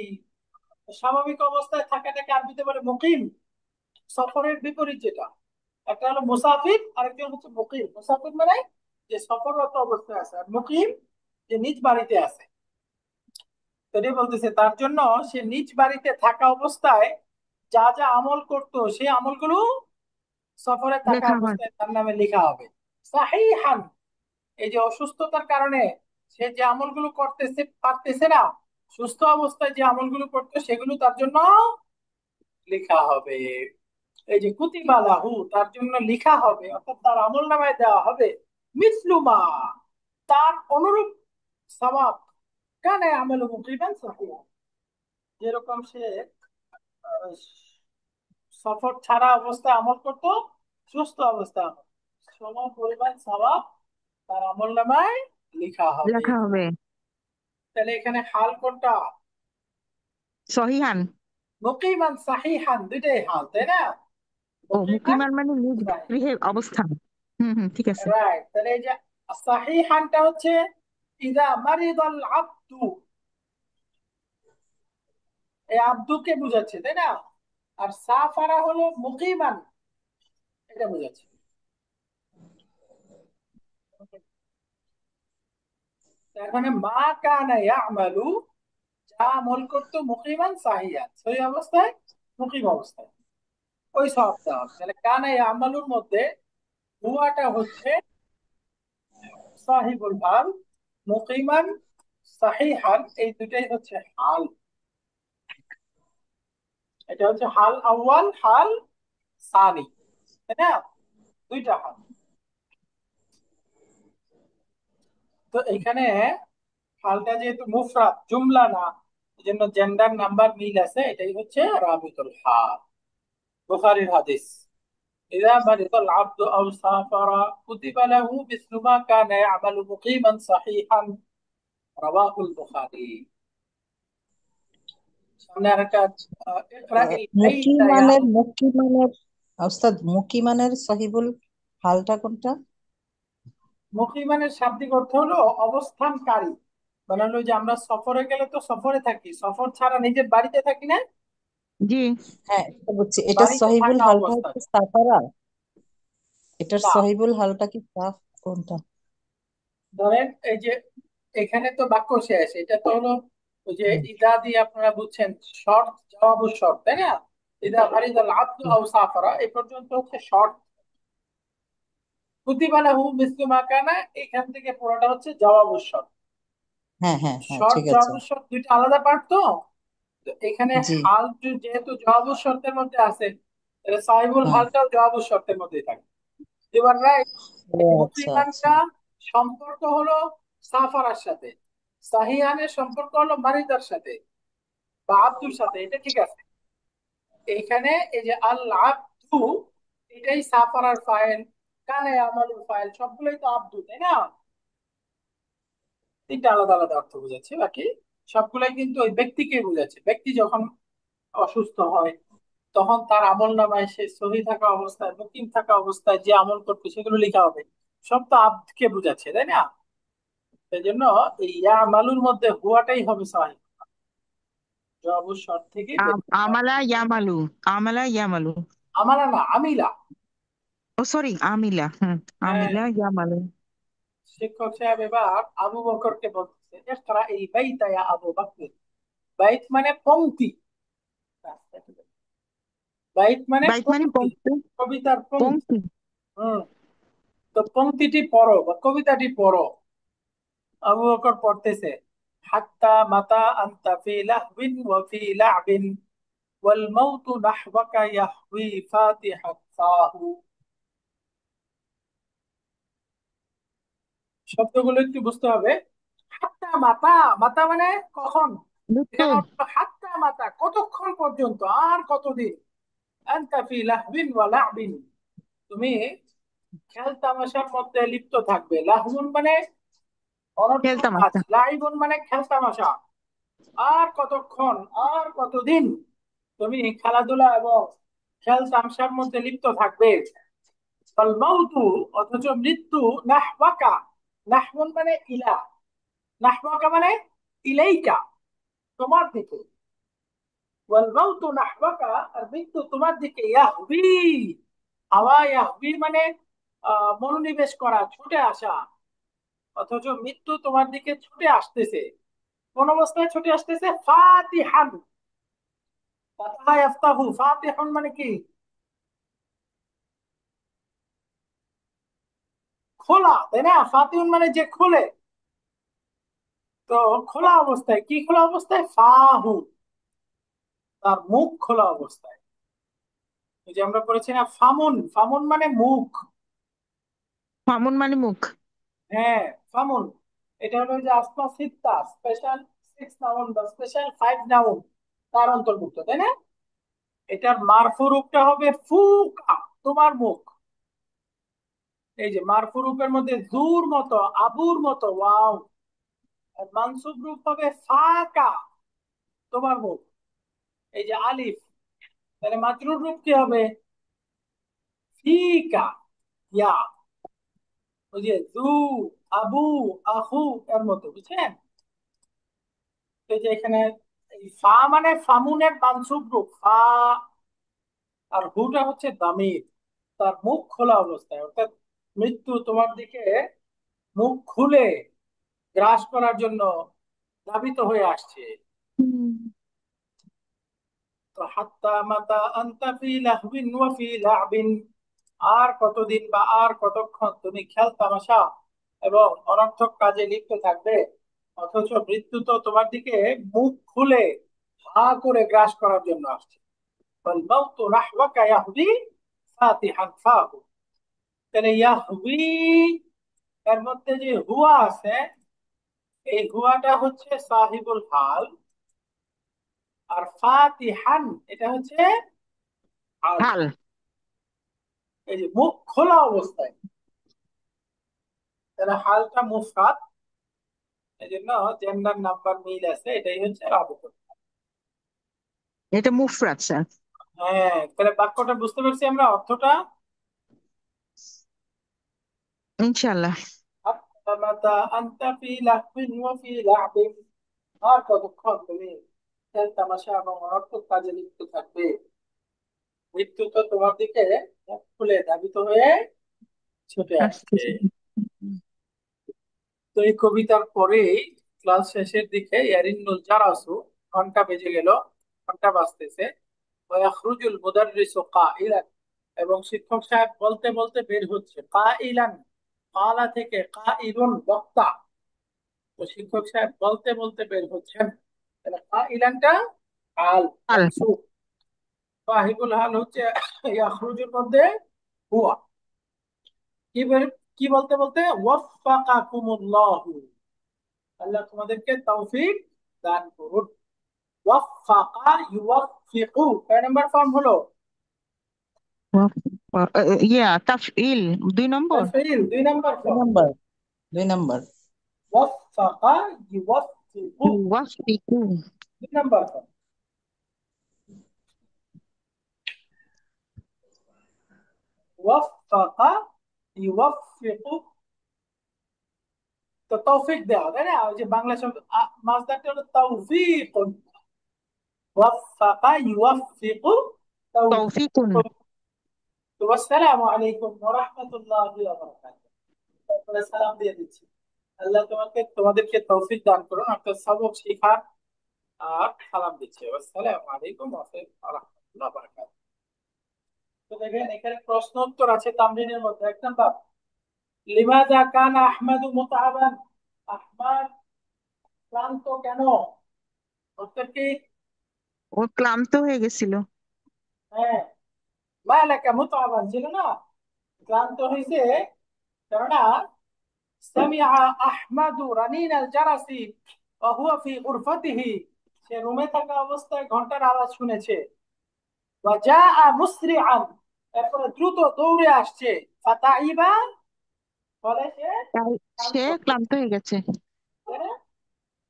স্বাভাবিক অবস্থায় থাকাটাকে আরবিতে বলে মুকিম। সফরের বিপরীত যেটা, একটা হলো মুসাফির, আরেকটা হচ্ছে মুকিম। মুসাফির মানে যে সফররত অবস্থায় আছে, আর মুকিম যে নিজ বাড়িতে আছে। তো এটাই বলতেছে, তার জন্য সে নিজ বাড়িতে থাকা অবস্থায় যা যা আমল করত, সেই আমলগুলো সফরে থাকা লেখা হয়। অবস্থায় তার নামে লেখা হবে। সাহিহান, এই যে অসুস্থতার কারণে সে যে আমলগুলো করতেছে পারতেছে না, সুস্থ অবস্থায় যে আমলগুলো করতো সেগুলো তার জন্য লেখা হবে। এই যে কুতিবা লাহু, তার জন্য লেখা হবে, অর্থাৎ তার আমল নামায় দেওয়া হবে, মিসলুমা, তার অনুরূপ সওয়াব, কানে আমল মুকিবান সাহিয়া, যেরকম সে আহ, সফর ছাড়া অবস্থায় আমল করতো, সুস্থ অবস্থায় আমল, সম পরিমাণ সওয়াব তার আমল নামায় লেখা হবে। লেখা হবে। তাহলে এখানে হাল কোনটা? সহিহান। মুকিমান সাহিহান, দুইটাই হাল, তাই না? ও, মুকিমান, মুকিমান মানে নিজ গৃহে অবস্থান। হুম, ঠিক আছে। রাইট। তাহলে এই যে সাহিহানটা হচ্ছে ইদা মারিদাল আব্দু, এই আব্দুকে বুঝাচ্ছে, তাই না? আর সাফারা হলো মুকিমান, এটা বুঝাচ্ছে। তার মানে মা কানা ইয়ামালু, আমল করতো মুকিমান সাহিয়ান, সহি অবস্থায়, মুকিম অবস্থায়, ওই সবটা হবে। তাহলে কানা আমালুর মধ্যে হুয়াটা হচ্ছে সাহিবুল হাল, মুকিমান সাহিহান, এই দুটাই হচ্ছে হাল। এটা হচ্ছে হাল আউয়াল, হাল সানি, তাই না? দুইটা হাল। তো এখানে হালটা যেহেতু মুফরাদ জুমলা না, এই জন্য জেন্ডার নাম্বার মিল আছে, এটাই হচ্ছে রাবিতুল হাল। বুখারীর হাদিস, إذا مرض العبد أو سافر كتب له مثل ما كان يعمل مقيما صحيحا، رواه البخاري. সামনে আরেকটা ইকরা ইল বাইতা ইয়া। মুকিমানের ওস্তাদ, মুকিমানের সহিবুল হালটা কোনটা? মুকিমানের শাব্দিক অর্থ হলো অবস্থানকারী। মানে হলো যে আমরা সফরে গেলে তো সফরে থাকি, সফর ছাড়া নিজের বাড়িতে থাকি না, জি। হ্যাঁ, এটা বুঝছি। এটার বাড়িতে সহিবুল থাকা হালটা অবস্থা। হচ্ছে সাফারা। এটার না, সহিবুল হালটা কি সাফ কোনটা? ধরেন এই যে এখানে তো বাক্য শেষ, এটা তো হলো ওই যে হুম, ইদা দিয়ে আপনারা বুঝছেন, শর্ট জবাব শর্ট, তাই না? ইদা মারিদাল আব্দু হুম। আও সাফারা এই পর্যন্ত হচ্ছে শর্ট। কুতিবা লাহু মিসলু মা কানা, এখান থেকে পুরোটা হচ্ছে জবাব শর্ট। হ্যাঁ, হ্যাঁ, হ্যাঁ, শর্ট ঠিক আছে। জবাব শর্ট দুইটা আলাদা পার্ট তো। তো এখানে জি। হাল যেহেতু জবাব শর্তের মধ্যে আছে, তাহলে সাহিবুল হুম। হালটাও জবাব শর্তের মধ্যেই থাকে। এবার রাইট, ও আচ্ছা, আচ্ছা। মুকিমানটা সম্পর্ক হলো সাফারার সাথে, সাহিহানের সম্পর্ক হলো মারিদার সাথে বা আব্দুর সাথে, এটা ঠিক আছে। এখানে এই যে আল আব্দু, এটাই সাফারার ফাইল, কানে আমালুর ফাইল, সবগুলোই তো আব্দু, তাই না? তিনটা আলাদা আলাদা অর্থ বোঝাচ্ছে, বাকি সবগুলাই কিন্তু ওই ব্যক্তিকে বোঝাচ্ছে। ব্যক্তি যখন অসুস্থ হয় তখন তার আমল নামায় সে সহি থাকা অবস্থায়, মুকিম থাকা অবস্থায় যে আমল করবে সেগুলো লেখা হবে, সব তো আব্দকে বোঝাচ্ছে, তাই না? সেই জন্য এই ইয়া আমালুর মধ্যে হুয়াটাই হবে সহি, জবাব শর্ত থেকে বের করতে হবে। আমালা ইয়ামালু, আমালা ইয়ামালু। আমালা না, আমিলা। ও সরি, আমিলা। হুম। হ্যাঁ, আমিলা ইয়ামালু। শিক্ষক সাহেব এবার আবু বকরকে বলতেছে, ইকরা এই বাইতা ইয়া আবু বকর। বাইত মানে পংক্তি, বাইত মানে বাইত মানে পংক্তি, পংক্তি। কবিতার পংক্তি। পংক্তি। হম, তো পংক্তিটি পড়ো বা কবিতাটি পড়ো। আবু বকর পড়তেছে, হাত্তা মাতা আনতা ফি লাহবিন ওয়া ফি লা'বিন ওয়াল মাউতু নাহওয়াকা ইয়াহউই ফাতিহাত সাহু। শব্দগুলো একটু বুঝতে হবে। হাত্তা মাতা, মাতা মানে কখন, মৃত্যু। এখানে অর্থ হাত্তা মাতা কতক্ষণ পর্যন্ত, আর কতদিন। আনতা ফি লাহবিন ওয়া লা'বিন, তুমি খেল তামাশার মধ্যে লিপ্ত থাকবে। লাহবুন মানে অনর্থক খেলতাম কাজ, আচ্ছা। লাইবুন মানে খেল তামাশা। আর কতক্ষণ, আর কতদিন তুমি খেলাধুলা এবং খেল তামসার মধ্যে লিপ্ত থাকবে। ফাল মাউতু, অথচ মৃত্যু, নাহওয়াকা, নাহওয়ান মানে ইলা, নাহওয়াকা মানে ইলাইকা, তোমার দিকে। ওয়াল মাউতু নাহওয়াকা, আর মৃত্যু তোমার দিকে। ইয়াহবি, হাওয়া, ইয়াহবি মানে মনোনিবেশ করা, ছুটে আসা। অথচ মৃত্যু তোমার দিকে ছুটে আসতেছে, কোন অবস্থায় ছুটে আসতেছে? ফাতিহান, ফাতাহা ইয়াফতাহু, ফাতিহুন মানে কি? খোলা, তাই না? ফাতিহুন মানে যে খোলে। তো খোলা অবস্থায়, কি খোলা অবস্থায়? ফাহু, তার মুখ খোলা অবস্থায়। এই যে আমরা পড়েছি না ফামুন, ফামুন মানে মুখ। ফামুন মানে মুখ। হ্যাঁ, ফামুন, এটা হলো যে আসমা সিত্তা, স্পেশাল সিক্স নাউন বা স্পেশাল ফাইভ নাউন, তার অন্তর্ভুক্ত, তাই না? এটার মারফু রূপটা হবে ফুকা, তোমার মুখ। এই যে মারফু রূপের মধ্যে জুর মতো, আবুর মতো, ওয়াও। আর মানসুব রূপ হবে ফাকা, তোমার মুখ। এই যে আলিফ, তাহলে মাজরুর রূপ কি হবে? ফিকা, ইয়া। ওই যে জু, আবু, আহু, এর মতো, বুঝছেন? এই যে এখানে এই ফা মানে ফামুনের মানসুব রূপ ফা, আর হুটা হচ্ছে দামির, তার মুখ খোলা অবস্থায়, অর্থাৎ মৃত্যু তোমার দিকে মুখ খুলে গ্রাস করার জন্য ধাবিত হয়ে আসছে। হুম। তো হাত্তা মাতা আনতা ফি লাহবিন ওয়া ফি লা'বিন, আর কতদিন বা আর কতক্ষণ তুমি খেল তামাশা এবং অনর্থক কাজে লিপ্ত থাকবে, অথচ মৃত্যু তো তোমার দিকে মুখ খুলে হা করে গ্রাস করার জন্য আসছে। ফাল মাউতু নাহওয়াকা ইয়াহদি ফাতিহান ফাহু। তাহলে ইয়াহদি এর মধ্যে যে হুয়া আছে, এই হুয়াটা হচ্ছে সাহিবুল হাল, আর ফাতিহান এটা হচ্ছে হাল। হাল। এই যে মুখ খোলা অবস্থায়, তাহলে হালটা মুফরাদ, এই জন্য জেন্ডার নাম্বার মিল আছে, এটাই হচ্ছে রাবত। এটা মুফরাদ স্যার। হ্যাঁ, তাহলে বাক্যটা বুঝতে পারছি আমরা অর্থটা। ইনশাল্লাহ। হাত্তা মাতা আনতা ফি লাহবিন ওয়া ফি লা'বিন, আর কতক্ষণ তুমি খেল তামাশা এবং অনর্থক কাজে লিপ্ত থাকবে, মৃত্যু তো তোমার দিকে মুখ খুলে ধাবিত হয়ে ছুটে আসছে। আসতেছে। তো এই কবিতার পরেই ক্লাস শেষের দিকে ইয়ারিন্নুল জারাসু, ঘন্টা বেজে গেল, ঘন্টা বাজতেছে। ওয়াখরুজুল মুদাররিসু কাইলান, এবং শিক্ষক সাহেব বলতে বলতে বের হচ্ছে। কাইলান, কালা থেকে কাইলুন বক্তা, তো শিক্ষক সাহেব বলতে বলতে বের হচ্ছেন। তাহলে কাইলানটা হাল হাল। মানসুব, সাহিবুল হাল হচ্ছে ইয়াখরুজুর মধ্যে হুয়া। কি কি বলতে বলতে ওয়াফাকাকুমুল্লাহু, আল্লাহ তোমাদেরকে তৌফিক দান করুন। ওয়াফাকা ইউওয়াফিকু কয় নাম্বার ফর্ম হলো? তাফইল 2 নম্বর। তাফঈল 2 নাম্বার দুই ফর্ম। Number 2 number. ওয়াফাকা ইউওয়াফিকু ইউওয়াফিকু। 2 নাম্বার ফর্ম। ওয়াফাকা ইউওয়াফিকু, তো তৌফিক দেওয়া, তাই না? ওই যে বাংলা শব্দ মাসদারটা হলো তৌফিক। ওয়াফাকা ইউওয়াফিকু তৌফিক। তৌফিকুন। তো আসসালামু আলাইকুম ওয়া রাহমাতুল্লাহি ওয়া বারাকাতুহু, তারপরে সালাম দিয়ে দিচ্ছি। আল্লাহ তোমাদেরকে তৌফিক দান করুন, একটা সবক শেখার। আর সালাম দিচ্ছে, আসসালামু আলাইকুম ওয়া রাহমাতুল্লাহি ওয়া বারাকাতুহু। তো দেখেন এখানে প্রশ্ন উত্তর আছে তামরিনের মধ্যে। 1 নাম্বার, লিমাযা কানা আহমাদু মুতআবান, আহমদ ক্লান্ত কেন? উত্তর কি? ও ক্লান্ত হয়ে গেছিল। হ্যাঁ, মালাকা মুতআবান ছিল না, ক্লান্ত হয়েছে কেননা সামিআ আহমাদু রানিন আল জারাসি ওয়া হুয়া ফি গুরফাতিহি, সে রুমে থাকা অবস্থায় ঘন্টার আওয়াজ শুনেছে। ওয়া জাআ মুসরিআন, এরপরে দ্রুত দৌড়ে আসছে। ফাতাইবা, ফলে সে তাই সে ক্লান্ত হয়েছে। ক্লান্ত হয়ে গেছে।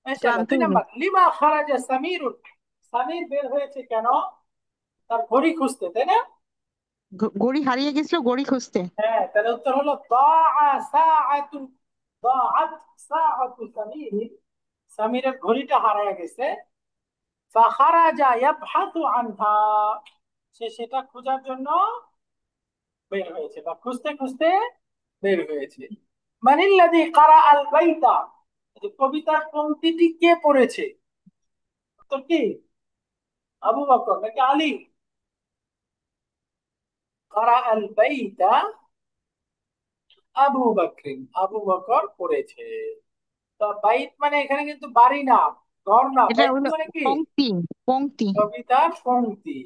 মাশাআল্লাহ। ক্লান্ত দুই হয়ে নাম্বার, গেছে। লিমা খারাজা সামিরুন, সামির বের হয়েছে কেন? তার ঘড়ি খুঁজতে, তাই না? ঘড়ি হারিয়ে গেছিল, ঘড়ি খুঁজতে। হ্যাঁ, তাহলে উত্তর হলো দাআ সাআতু, দাআত সাআতু সামির, সামিরের ঘড়িটা হারিয়ে গেছে। ফাখারাজা ইয়াবহাতু আনহা, সে সেটা খোঁজার জন্য বের হয়েছে বা খুঁজতে খুঁজতে বের হয়েছে। মানিল্লাযী কারা আল বাইতা, এই যে কবিতার পংক্তিটি কে পড়েছে? তো কি, আবু বকর নাকি আলী? কারা আল বাইতা আবু বকর, আবু বকর পড়েছে। তো বাইত মানে এখানে কিন্তু বাড়ি না, ঘর না, এটা বাইত হলো মানে কি? পংক্তি। পংক্তি। কবিতার পংক্তি।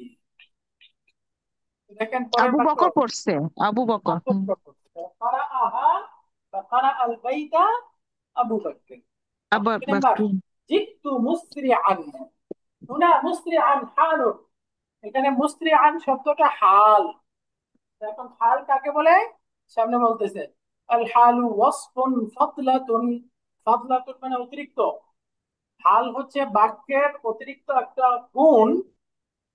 দেখেন পরের আবু বাক্য। বকর পড়ছে। আবু বকর। আবু বকর, কারা আহা বা কারা আল বাইতা আবু বকর। আবু 2 নাম্বার, বকর। জিতু মুসরিআন, হুনা মুসরিআন হালুন, এখানে মুসরিআন শব্দটা হাল। এখন হাল কাকে বলে? সামনে বলতেছে আল হালু ওয়াসফুন ফাদলাতুন, ফাদলাতুন মানে অতিরিক্ত। হাল হচ্ছে বাক্যের অতিরিক্ত একটা গুণ।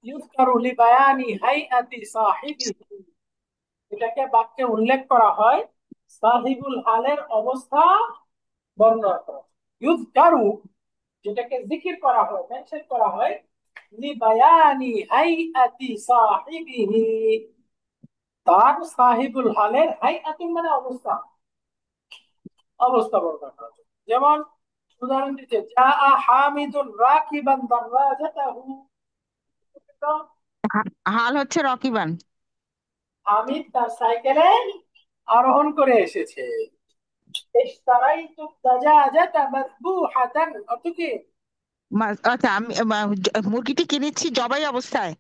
ইউজকারু লিবায়ানি হাইআতি সাহিবিহি, এটাকে বাক্যে উল্লেখ করা হয় সাহিবুল হালের অবস্থা বর্ণনা করা। ইউজকারু, যেটাকে জিকির করা হয়, মেনশন করা হয়, লিবায়ানি হাইআতি সাহিবিহি, তার সাহিবুল হালের, হাইআতুন মানে অবস্থা, অবস্থা বর্ণনা করা হয়। যেমন উদাহরণ দিতে, যা হামিদুন রাকিবান দারাজাতাহু। হাল হচ্ছে রকিবান। হামিদ তার সাইকেলে আরোহণ করে এসেছে। ইশতারাইতু দাজাজাতা মাযবুহাতান, অর্থ কি? আচ্ছা, আমি মুরগিটি কিনেছি জবাই অবস্থায়।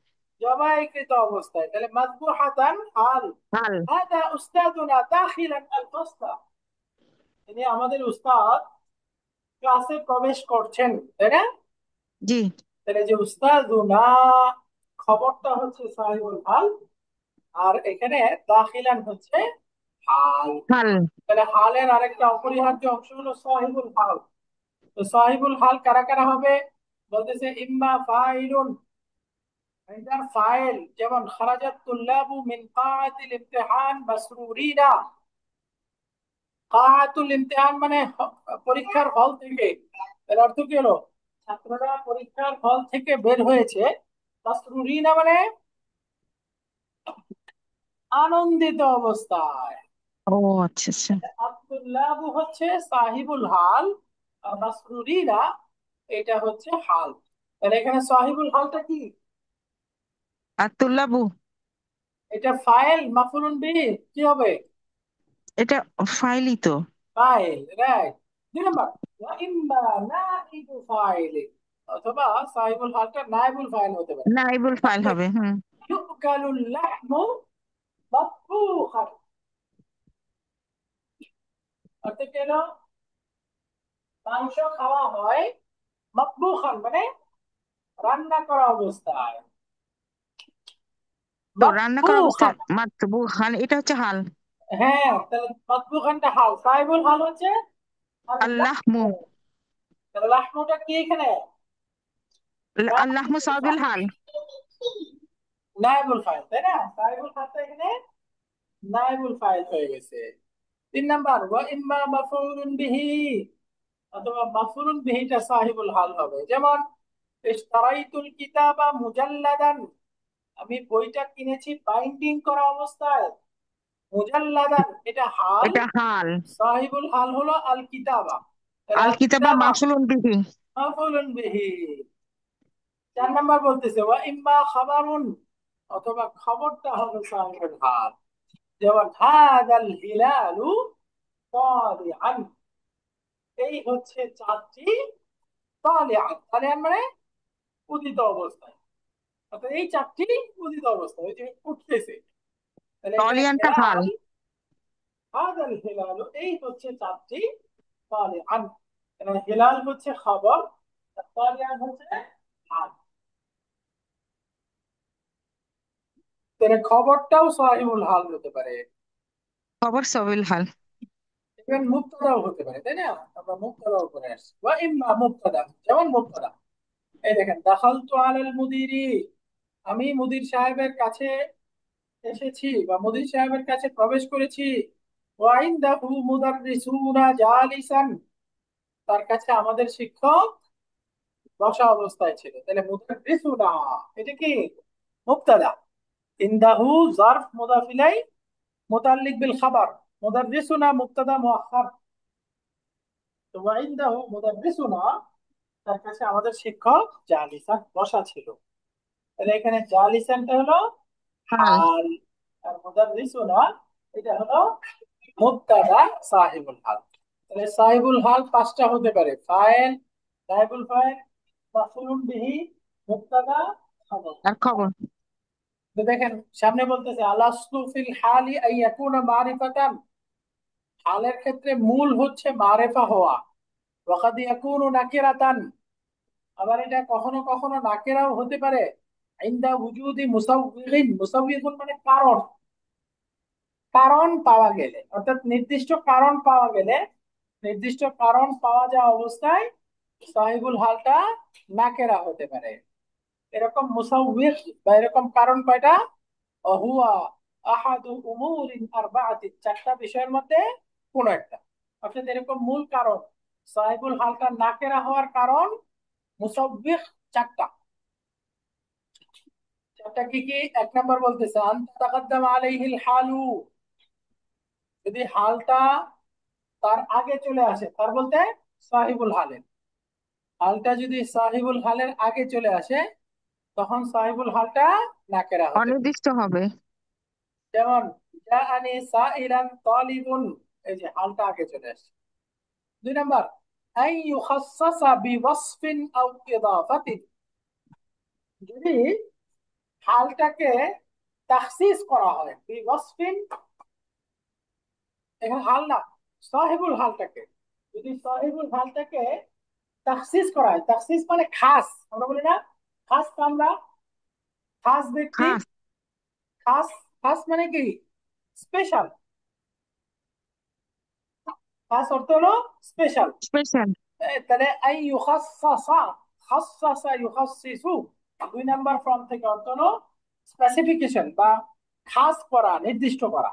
জবাইকৃত অবস্থায়, তাহলে মাযবুহাতান হাল। হাল। হাদা উস্তাদুনা দাখিলান আল ফাসলা, তিনি আমাদের উস্তাদ ক্লাসে প্রবেশ করছেন, তাই না? জি। তাহলে যে উস্তাদুনা, খবরটা হচ্ছে সাহিবুল হাল, আর এখানে দাখিলান হচ্ছে হাল। হাল। তাহলে হালের আরেকটা অপরিহার্য অংশ হলো সাহিবুল হাল। তো সাহিবুল হাল কারা কারা হবে? বলতেছে ইম্মা ফাইলুন, এটার ফাইল, যেমন খারাজাত তুল্লাবু মিন কাআতিল ইমতিহান মাসরুরিনা। কাআতুল ইমতিহান মানে পরীক্ষার হল থেকে। এর অর্থ কি হলো? ছাত্ররা পরীক্ষার হল থেকে বের হয়েছে। মাসরুরিনা মানে আনন্দিত অবস্থায়। ও আচ্ছা আচ্ছা। আব্দুল্লাহু হচ্ছে সাহিবুল হাল, আর মাসরুরিনা এটা হচ্ছে হাল। তাহলে এখানে সাহিবুল হালটা কি? আর তুল্লাবু, এটা ফাইল, মাফউলুন বিহি কি হবে? এটা ফাইলই তো। File, right. 2 নম্বর, ওয়া ইম্মা নাইবু ফাইল, অথবা সাহিবুল হালটা নাইবুল ফাইল হতে পারে। নাইবুল ফাইল হবে। হুম। ইউকালুল লাহমু মাতবুখান, অর্থ কি হলো? মাংস খাওয়া হয় মাতবুখান মানে রান্না করা অবস্থায়। তো রান্না করা অবস্থায় মাতবুখান, মাতবু হাল, এটা হচ্ছে হাল। হ্যাঁ, তাহলে মাতবুখানটা হাল, সাহিবুল হাল হচ্ছে আল আল্লাহমু। লাহমু। তাহলে লাহমুটা কি এখানে? আল্লাহমু সাবিল হাল। নাইবুল ফাইল, তাই না? সাহিবুল হালটা এখানে নাইবুল ফাইল হয়ে গেছে। 3 নাম্বার, ওয়া ইম্মা মাফউলুন বিহি, অথবা মাফউলুন বিহিটা সাহিবুল হাল হবে। যেমন ইশতারাইতুল কিতাবা মুজাল্লাদান, আমি বইটা কিনেছি বাইন্ডিং করা অবস্থায়। মুজাল্লাদান এটা হাল, এটা হাল। সাহিবুল হাল হলো আল কিতাবা। তাহলে আল আল কিতাবা কিতাবা মাফুলুন বিহি। মাফউলুন বিহি। 4 নাম্বার বলতেছে ওয়া ইম্মা খাবারুন, অথবা খবরটা হবে সাহিবুল হাল। যেমন হাদাল হিলালু তালিআন, এই হচ্ছে চাঁদটি তালিআন। তালিআন মানে উদিত অবস্থায়, অর্থাৎ এই চাঁদটি উদিত অবস্থায়, ওই যে উঠতেছে। তাহলে এখানে তলিয়ানটা হাল। হেলাল, হাদাল হিলালু এই হচ্ছে চাঁদটি তালিআন। এখানে হেলাল হচ্ছে খবর, আর তালিআন হচ্ছে হাল। তাহলে খবরটাও সাহিবুল হাল হতে পারে, খবর সবিল হাল। ইভেন মুবতাদাও হতে পারে, তাই না? আমরা মুবতাদার উপরে আসছি। ওয়া ইম্মা মুবতাদা, যেমন মুবতাদা, এই দেখেন দাখালতু আলাল মুদিরি, আমি মুদির সাহেবের কাছে এসেছি বা মুদির সাহেবের কাছে প্রবেশ করেছি। ওয়া ইনদাহু মুদাররিসুনা জালিসান, তার কাছে আমাদের শিক্ষক বসা অবস্থায় ছিল। তাহলে মুদাররিসুনা এটা কি? মুবতাদা। ইনদাহু জারফ মুদাফ ইলাই মুতাল্লিক বিল খাবার, মুদাররিসুনা মুবতাদা মুআখখার। তো ওয়া ইনদাহু মুদাররিসুনা, তার কাছে আমাদের শিক্ষক জালিসান বসা ছিল। তাহলে এখানে জালিসানটা হলো হাল। হাল, আর মুদাররিসুনা এটা হলো মুবতাদা সাহিবুল হাল। তাহলে সাহিবুল হাল 5টা হতে পারে: ফাইল, নাইবুল ফাইল, মাফউলুন বিহি, মুবতাদা, খবর। আর খবর। তো দেখেন সামনে বলতেছে আলাসলু ফিল হালি আই ইয়াকুনা মারিফাতান, হালের ক্ষেত্রে মূল হচ্ছে মারেফা হওয়া। ওয়াকাদ ইয়াকুনু নাকিরাতান, আবার এটা কখনো কখনো নাকেরাও হতে পারে। ইনদা উজুদি মুসাউবিগিন, মুসাউবিগুন মানে কারণ, কারণ পাওয়া গেলে, অর্থাৎ নির্দিষ্ট কারণ পাওয়া গেলে, নির্দিষ্ট কারণ পাওয়া যাওয়া অবস্থায় সাহিবুল হালটা নাকেরা হতে পারে। এরকম মুসাউবিগ বা এরকম কারণ কয়টা? অহুয়া আহাদু উমুরিন আরবাআতি, 4টা বিষয়ের মধ্যে কোন একটা। অর্থাৎ এরকম মূল কারণ, সাহিবুল হালটা নাকেরা হওয়ার কারণ মুসাউবিগ 4টা। 4টা কি কি? 1 নম্বর বলতেছে আনতা তাকাদ্দাম আলাইহিল হালু, যদি হালটা তার আগে চলে আসে, তার বলতে সাহিবুল হালের। হালটা যদি সাহিবুল হালের আগে চলে আসে তখন সাহিবুল হালটা নাকেরা হতে পারে। অনির্দিষ্ট হবে। যেমন জাআনি সাইরান তালিবুন, এই যে হালটা আগে চলে আসছে। 2 নাম্বার, আই ইউখাসসাসা বিওয়াসফিন আও ইদাফাতিন, যদি হালটাকে তাখসিস করা হয় বিওয়াসফিন, এখানে হাল না, সাহিবুল হালটাকে, যদি সাহিবুল হালটাকে তাখসিস করা হয়, তাখসিস মানে খাস, আমরা বলি না খাস কামরা, খাস ব্যক্তি, খাস। খাস, খাস মানে কি স্পেশাল, খাস অর্থ হলো স্পেশাল। স্পেশাল। তাহলে আই ইউখাসসাসা, খাসসাসা ইউখাসসিসু, 2 নাম্বার ফর্ম থেকে অর্থ হলো স্পেসিফিকেশন বা খাস করা, নির্দিষ্ট করা।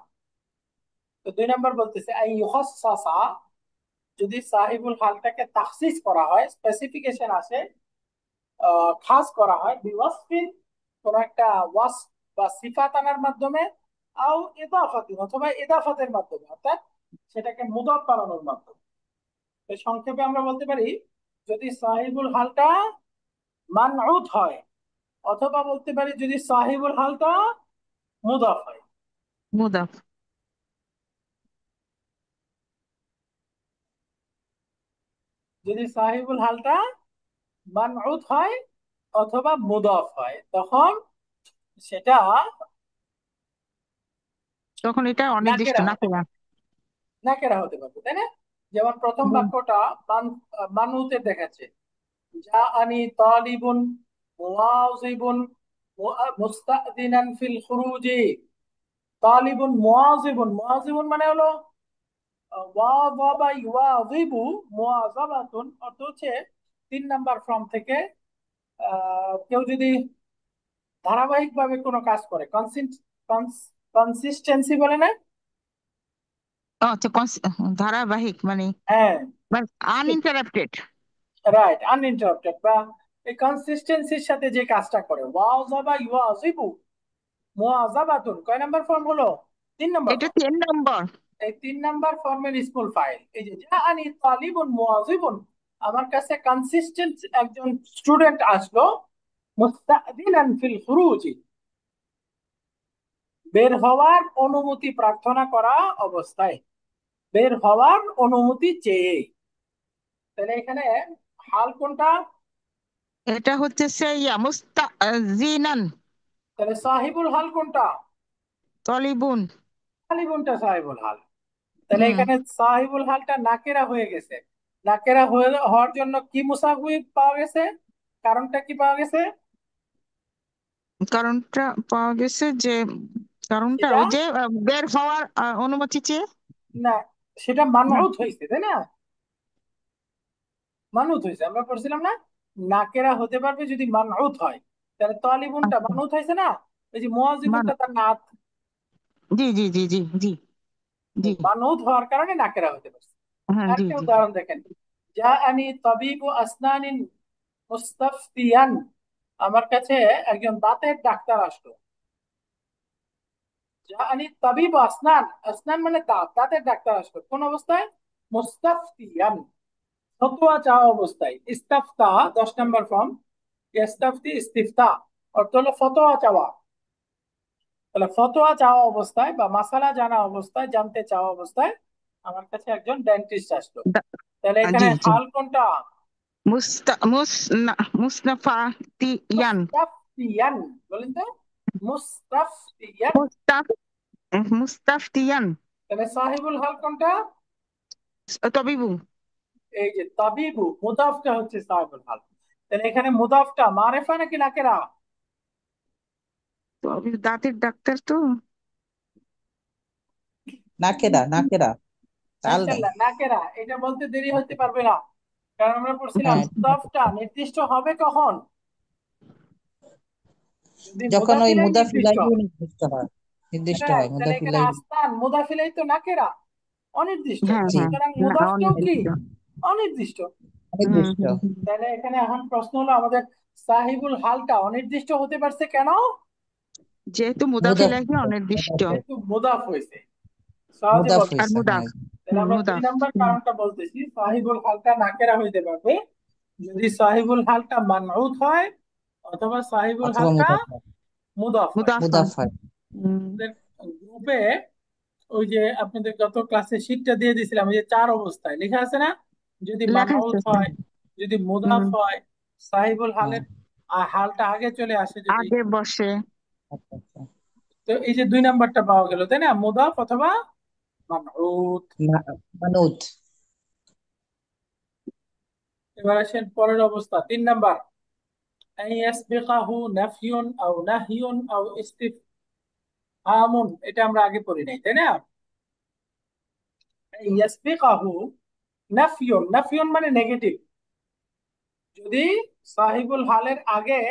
তো 2 নাম্বার বলতেছে আই ইউখাসসাসা, যদি সাহিবুল হালটাকে তাখসিস করা হয়, স্পেসিফিকেশন আসে, খাস করা হয় বিওয়াসফিন, কোন একটা ওয়াস বা সিফাত আনার মাধ্যমে, আও ইদাফাতিন, অথবা ইদাফাতের মাধ্যমে, অর্থাৎ সেটাকে মুদাফ বানানোর মাধ্যমে। তো সংক্ষেপে আমরা বলতে পারি, যদি সাহিবুল হালটা মানউত হয়, অথবা বলতে পারি যদি সাহিবুল হালটা মুদাফ হয়। মুদাফ। যদি সাহিবুল হালটা মানউত হয় অথবা মুদাফ হয়, তখন সেটা তখন এটা অনির্দিষ্ট নাকেরা হতে নাকেরা। পারে, নাকেরা হতে পারবে, তাই না? যেমন প্রথম হুম। বাক্যটা মানউতের দেখাচ্ছে, জাআনি তালিবুন মুওয়াজিবুন মুস্তাদিনান ফিল খুরুজি। তালিবুন মুওয়াজিবুন, মুওয়াজিবুন মানে হলো ওয়াযাবা ইউয়াযিবু, মুওয়াযাবাতুন অর্থ হচ্ছে 3 নাম্বার ফর্ম থেকে কেউ যদি ধারাবাহিক ভাবে কোনো কাজ করে, কনসিস্টেন্সি বলে না? আচ্ছা, ধারাবাহিক মানে হ্যাঁ, আনইন্টারাপ্টেড। রাইট, আনইন্টারাপ্টেড, বা এই কনসিস্টেন্সির সাথে যে কাজটা করে, ওয়াযাবা ইউয়াযিবু মুওয়াযাবাতুন, কয় নাম্বার ফর্ম হলো? 3 নাম্বার এটা ফর্ম। 3 নম্বর। এই 3 নাম্বার ফর্মের স্মল ফাইল, এই যে জাআনি তালিবুন মুওয়াজিবুন, আমার কাছে কনসিস্টেন্ট একজন স্টুডেন্ট আসলো, মুস্তাদিনান ফিল খুরুজি, বের হওয়ার অনুমতি প্রার্থনা করা অবস্থায়, বের হওয়ার অনুমতি চেয়ে। তাহলে এখানে হাল কোনটা? এটা হচ্ছে সে মুস্তাজিনান। তাহলে সাহিবুল হাল কোনটা? তলিবুন। তালিবুনটা সাহিবুল হাল। তাহলে হুম। এখানে সাহিবুল হালটা নাকেরা হয়ে গেছে। হওয়ার জন্য কি মুসাউই পাওয়া গেছে? কারণটা কি পাওয়া গেছে? কারণটা পাওয়া গেছে যে, কারণটা সেটা ওই যে বের হওয়ার অনুমতি চেয়ে। না, সেটা না। মানউত হয়েছে, তাই না? মানউত হয়েছে, আমরা পড়ছিলাম না, নাকেরা হতে পারবে যদি মানউত হয়। তাহলে তালিবুনটা আচ্ছা। মানউত হয়েছে না, এই যে মানে মুয়াজিবুনটা তার নাত, জি জি জি জি জি জি। মানউত হওয়ার কারণে নাকেরা হতে পারছে। হ্যাঁ, জি আরেকটা জি। উদাহরণ দেখেন, জাআনি তাবিবু আসনানিন মুস্তাফতিয়ান, আমার কাছে একজন দাঁতের ডাক্তার আসলো। জাআনি তাবিবু আসনান, আসনান মানে দাঁত, দাঁতের ডাক্তার আসলো কোন অবস্থায়? মুস্তাফতিয়ান, ফতোয়া চাওয়া অবস্থায়। ইস্তাফতা 10 নাম্বার ফর্ম, ইস্তাফতি ইস্তিফতা অর্থ হলো ফতোয়া চাওয়া। তাহলে ফতোয়া চাওয়া অবস্থায় বা মাসালা জানা অবস্থায়, জানতে চাওয়া অবস্থায় আমার কাছে একজন ডেন্টিস্ট আসলো। দা- তাহলে এখানে জি জি। হাল কোনটা? মুস্তাফতিয়ান। মুস্তাফতিয়ান, বলেন তো, মুস্তাফতিয়ান। মুস্তাফ মুস্তাফতিয়ান। তাহলে সাহিবুল হাল কোনটা? তবিবু। এই যে তাবিবু, মুদাফটা হচ্ছে সাহিবুল হাল। তাহলে এখানে মুদাফটা মারেফা নাকি নাকেরা? দাঁতের ডাক্তার তো। নাকেরা নাকেরা, তাল নেই। ইনশাল্লাহ নাকেরা, এটা বলতে দেরি হতে পারবে না, কারণ আমরা পড়ছিলাম হ্যাঁ, ঠিক আছে। মুদাফটা নির্দিষ্ট হবে কখন? যদি যখন ওই মুদাফিলাই নির্দিষ্ট মুদাফিলাই হয়। নির্দিষ্ট হয়, নির্দিষ্ট হয় Right, তাহলে এখানে মুদাফিলাই। আস্তান মুদাফিলাই তো নাকেরা, অনির্দিষ্ট, হ্যাঁ জি, হ্যাঁ। সুতরাং না, মুদাফটাও কি অনির্দিষ্ট। অনির্দিষ্ট। হুম অনির্দিষ্ট। হুম হুম। তাহলে এখানে এখন প্রশ্ন হলো আমাদের, সাহিবুল হালটা অনির্দিষ্ট হতে পারছে কেন? যেহেতু মুদাফ মুদাফিলাহি অনির্দিষ্ট। যেহেতু মুদাফ হয়েছে, সহজে মুদাফ বলতে। আর হয়েছে, মুদাফ। হ্যাঁ। তাহলে আমরা দুই মুদাফ। নাম্বার কারণটা বলতেছি, সাহিবুল হালটা নাকেরা হইতে পারবে যদি সাহিবুল হালটা মানউত হয় অথবা সাহিবুল অথবা হালটা মুদাফা। মুদাফ হয়। মুদাফা। মুদাফা। আমাদের গ্রুপে ওই যে আপনাদের গত ক্লাসে শীটটা দিয়ে দিয়েছিলাম, ওই যে চার অবস্থায় লেখা আছে না, যদি লেখা মানউত আছে। হয়, যদি মুদাফ হুম, হয়, সাহিবুল হ্যাঁ। হালের হালটা আগে চলে আসে যদি। আগে বসে। আচ্ছা আচ্ছা। তো এই যে দুই নাম্বারটা পাওয়া গেল, তাই না, মুদাফ অথবা মানউত। মানুত। এবার আসেন পরের অবস্থা, 3 নাম্বার। أن يسبقه نفي أو نهي أو استفهام، এটা আমরা আগে পড়ি নাই, তাই না। أن يسبقه نفي، نفي মানে নেগেটিভ। যদি সাহিবুল হালের আগে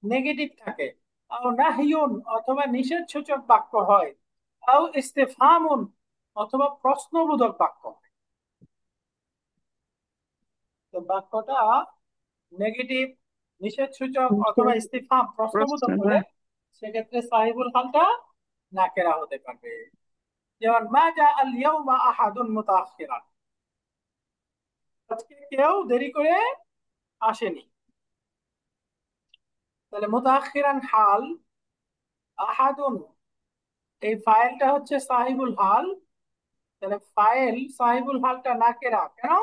নেগেটিভ থাকে, আও নাহিয়ুন অথবা নিষেধ সূচক বাক্য হয়, আও ইস্তেফহামুন অথবা প্রশ্নবোধক বাক্য হয়। তো বাক্যটা নেগেটিভ, নিষেধ সূচক অথবা ইস্তেফহাম প্রশ্ন। প্রশ্নবোধক হলে সেক্ষেত্রে সাহিবুল হালটা নাকেরা হতে পারবে। যেমন মা জা আল ইয়াউমা আহাদুন মুতাআখিরান, আজকে কেউ দেরি করে আসেনি। তাহলে মুতাআখিরান হাল, আহাদুন এই ফাইলটা হচ্ছে সাহিবুল হাল। তাহলে ফাইল সাহিবুল হালটা নাকেরা কেন?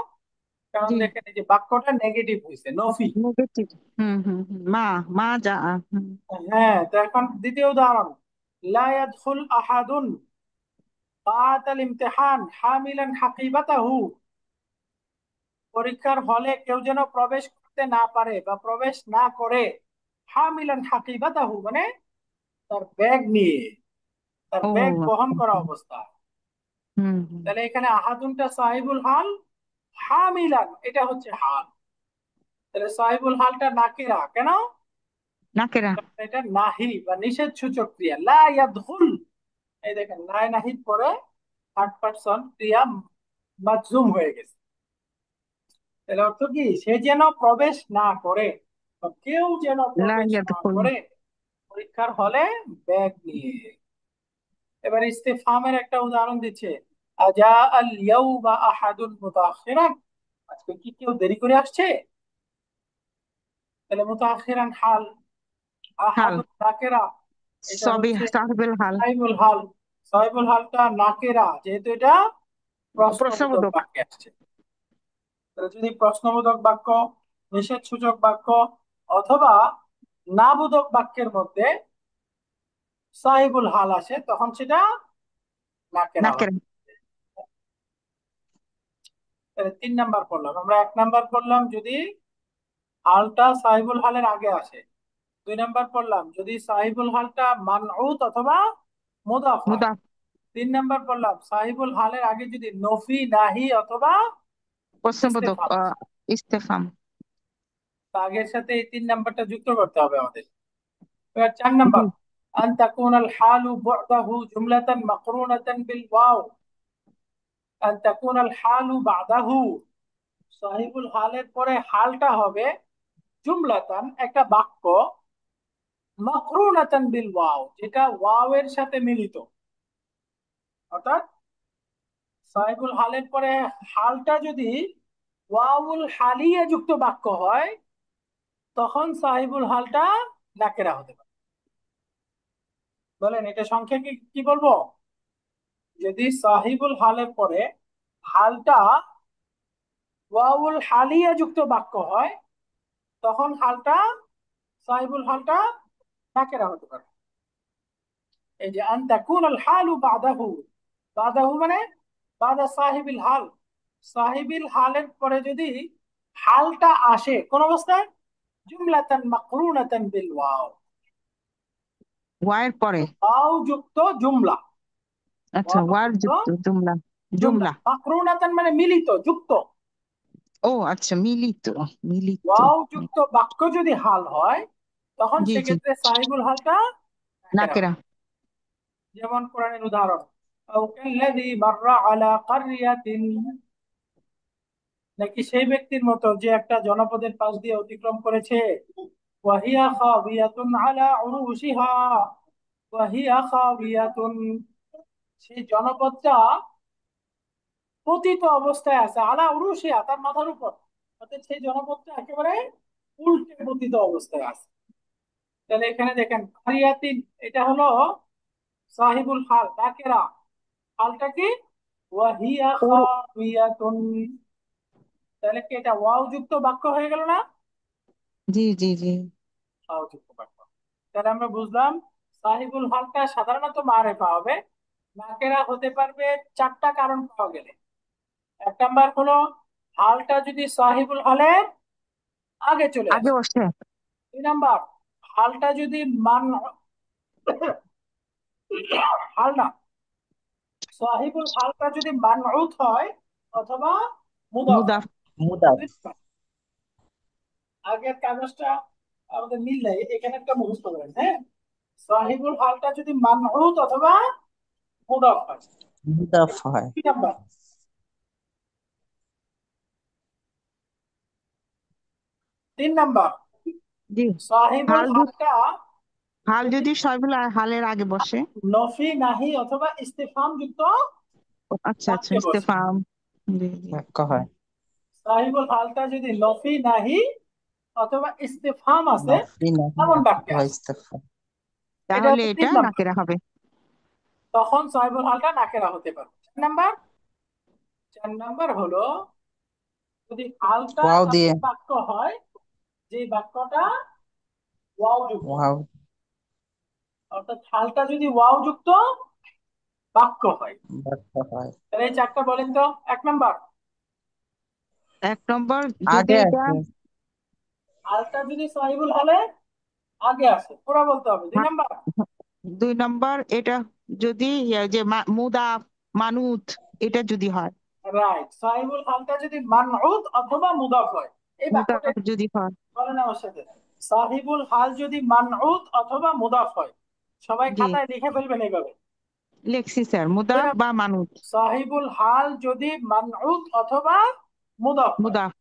কারণ জি, দেখেন এই যে বাক্যটা নেগেটিভ হয়েছে, নফি। নেগেটিভ। মা, মা যা। হুম। হ্যাঁ, তো এখন দ্বিতীয় উদাহরণ, লা ইয়াদখুল আহাদুন বা'দাল ইমতিহান হামিলান হাকিবাতাহু, পরীক্ষার হলে কেউ যেন প্রবেশ করতে না পারে বা প্রবেশ না করে, হামিলান হাকিবাতাহু মানে তার ব্যাগ নিয়ে, তার ও ব্যাগ বহন আচ্ছা। করা অবস্থা। হুম। তাহলে এখানে আহাদুনটা সাহিবুল হাল, হামিলান এটা হচ্ছে হাল। তাহলে সাহিবুল হালটা নাকিরা কেন? নাকেরা। কারণ এটা নাহি বা নিষেধ সূচক ক্রিয়া, লা ইয়াদখুল। এই দেখেন লাই নাহির পরে থার্ড পারসন ক্রিয়া মাজজুম হয়ে গেছে। তাহলে অর্থ কি, সে যেন প্রবেশ না করে বা কেউ যেন লা প্রবেশ না ইয়াদখুল। করে পরীক্ষার হলে ব্যাগ নিয়ে। এবার ইস্তেফহামের একটা উদাহরণ দিচ্ছে, আজা আল ইয়াউমা আহাদুন মুতাআখিরান, আজকে কি কেউ দেরি করে আসছে? তাহলে মুতাআখিরান হাল, হাল। আহাদুন নাকেরা, এটা সবই হচ্ছে সাহেবের হাল। সাহিবুল হাল। সাহিবুল হালটা নাকেরা, যেহেতু এটা প্রশ্নবোধক প্রশ্নবোধক। বাক্যে আসছে। তাহলে যদি প্রশ্নবোধক বাক্য, নিষেধ সূচক বাক্য অথবা নাবোধক বাক্যের মধ্যে সাহিবুল হাল আসে, তখন সেটা নাকেরা হবে। নাকেরা। তাহলে 3 নাম্বার পড়লাম আমরা। 1 নাম্বার পড়লাম যদি হালটা সাহিবুল হালের আগে আসে। 2 নাম্বার পড়লাম যদি সাহিবুল হালটা মানউত অথবা মুদাফ হয়। মুদাফ। 3 নাম্বার পড়লাম সাহিবুল হালের আগে যদি নফি, নাহি অথবা প্রশ্নবোধক ইস্তেফাম আসে। ইস্তেফাম। তো আগের সাথে এই 3 নাম্বারটা যুক্ত করতে হবে আমাদের। এবার 4 নাম্বার, আন তাকুনাল হালু বাদাহু জুমলাতান মাকরুনাতান বিল ওয়াও। আন তাকুনাল হালু বাদাহু, সাহিবুল হালের পরে হালটা হবে জুমলাতান একটা বাক্য, মাকরুনাতান বিল ওয়াও যেটা ওয়াও এর সাথে মিলিত। অর্থাৎ সাহিবুল হালের পরে হালটা যদি ওয়াউল হালিয়া যুক্ত বাক্য হয়, তখন সাহিবুল হালটা নাকেরা হতে পারে। বলেন এটা সংক্ষেপে কি বলবো? যদি সাহিবুল হালের পরে হালটা ওয়াউল হালিয়া যুক্ত বাক্য হয়, তখন হালটা সাহিবুল হালটা নাকেরা হতে পারে। এই যে আন তাকুনাল হালু বাদাহু, বাদাহু মানে বাদা সাহিবিল হাল, সাহিবিল হালের পরে যদি হালটা আসে কোন অবস্থায়, জুমলাতান মাকরুনাতান বিল ওয়াও, ওয়ার পরে। ওয়াও যুক্ত জুমলা, আচ্ছা, ওয়াও ওয়ার যুক্ত যুক্ত জুমলা। জুমলা। জুমলা। মাকরুনাতান মানে মিলিত, যুক্ত। ও আচ্ছা, মিলিত। মিলিত। ওয়াও যুক্ত বাক্য যদি হাল হয়, তখন জি জি। সেক্ষেত্রে সাহিবুল হালটা নাকেরা নাকেরা। হবে। যেমন কোরআনের উদাহরণ, আও কাল্লাযী মাররা আলা কারইয়াতিন, নাকি সেই ব্যক্তির মতো যে একটা জনপদের পাশ দিয়ে অতিক্রম করেছে, ওয়াহিয়া খাবিয়াতুন আলা উরুশিহা, ওয়াহিয়া খাবিয়াতুন, সেই জনপদটা পতিত অবস্থায় আছে, আলা উরুশিহা তার মাথার উপর, অর্থাৎ সেই জনপদটা একেবারে উল্টে পতিত অবস্থায় আছে। তাহলে এখানে দেখেন কারিয়াতিন, এটা হলো সাহিবুল হাল নাকেরা। হালটা কি? ওয়াহিয়া ও খাবিয়াতুন। তাহলে কি এটা ওয়াও যুক্ত বাক্য হয়ে গেল না? জি জি জি। ওয়াও যুক্ত বাক্য। তাহলে আমরা বুঝলাম সাহিবুল হালটা সাধারণত মারেফা হবে, নাকেরা হতে পারবে চারটা কারণ পাওয়া গেলে। এক নাম্বার হলো হালটা যদি সাহিবুল হালের আগে চলে আগে আসে। বসে। 2 নাম্বার, হালটা যদি হাল না, সাহিবুল হালটা যদি মানউত হয় অথবা মুদাফ মুদাফ। হয়। মুদাফ। 2 নাম্বার, আগের কাগজটা আমাদের মিল নাই, এখানে একটা মুখস্থ করেন, হ্যাঁ। সাহিবুল হালটা যদি মানউত অথবা মুদাফ হয়। মুদাফ হয়। 2 নাম্বার, 3 নাম্বার, জি। সাহিবুল হাল হালটা হাল যদি যদি সয়বুল হালের আগে বসে। নফি নাহি অথবা ইস্তেফাম যুক্ত আচ্ছা আচ্ছা, বাক্যে বসে। ইস্তেফাম। জি জি। বাক্য হয়। সাহিবুল হালটা যদি নফি নাহি অথবা ইস্তেফাম আছে নফি নাহি এমন বাক্যে অথবা আছে, ইস্তেফাম। এটা তাহলে হচ্ছে এটা 3 নাম্বার। নাকেরা হবে। তখন সাহিবুল হালটা নাকেরা হতে পারে। 4 নাম্বার, 4 নাম্বার হলো যদি হালটা ওয়াও দিয়ে। এমন বাক্য হয় যে বাক্যটা ওয়াও যুক্ত, ওয়াও। অর্থাৎ হালটা যদি ওয়াও যুক্ত বাক্য হয়। বাক্য হয়। তাহলে এই চারটা বলেন তো। 1 নাম্বার, 1 নম্বর, যদি আগে এটা আছে। হালটা যদি সাহিবুল হলে আগে আসে পুরো বলতে হবে। 2 নাম্বার, 2 নম্বর, এটা যদি যে মুদাফ মানুত, এটা যদি হয়। রাইট, সাহিবুল হালটা যদি মানউত অথবা মুদাফ হয়। এই বাক্যটা মুদাফ যদি হয়। বলেন আমার সাথে, সাহিবুল হাল যদি মানউত অথবা মুদাফ হয়। সবাই জি, খাতায় লিখে ফেলবেন এইভাবে। লেখছি স্যার, দুই মুদাফ বা নাম্বার, মানুত। সাহিবুল হাল যদি মানউত অথবা মুদাফ হয়। মুদাফ।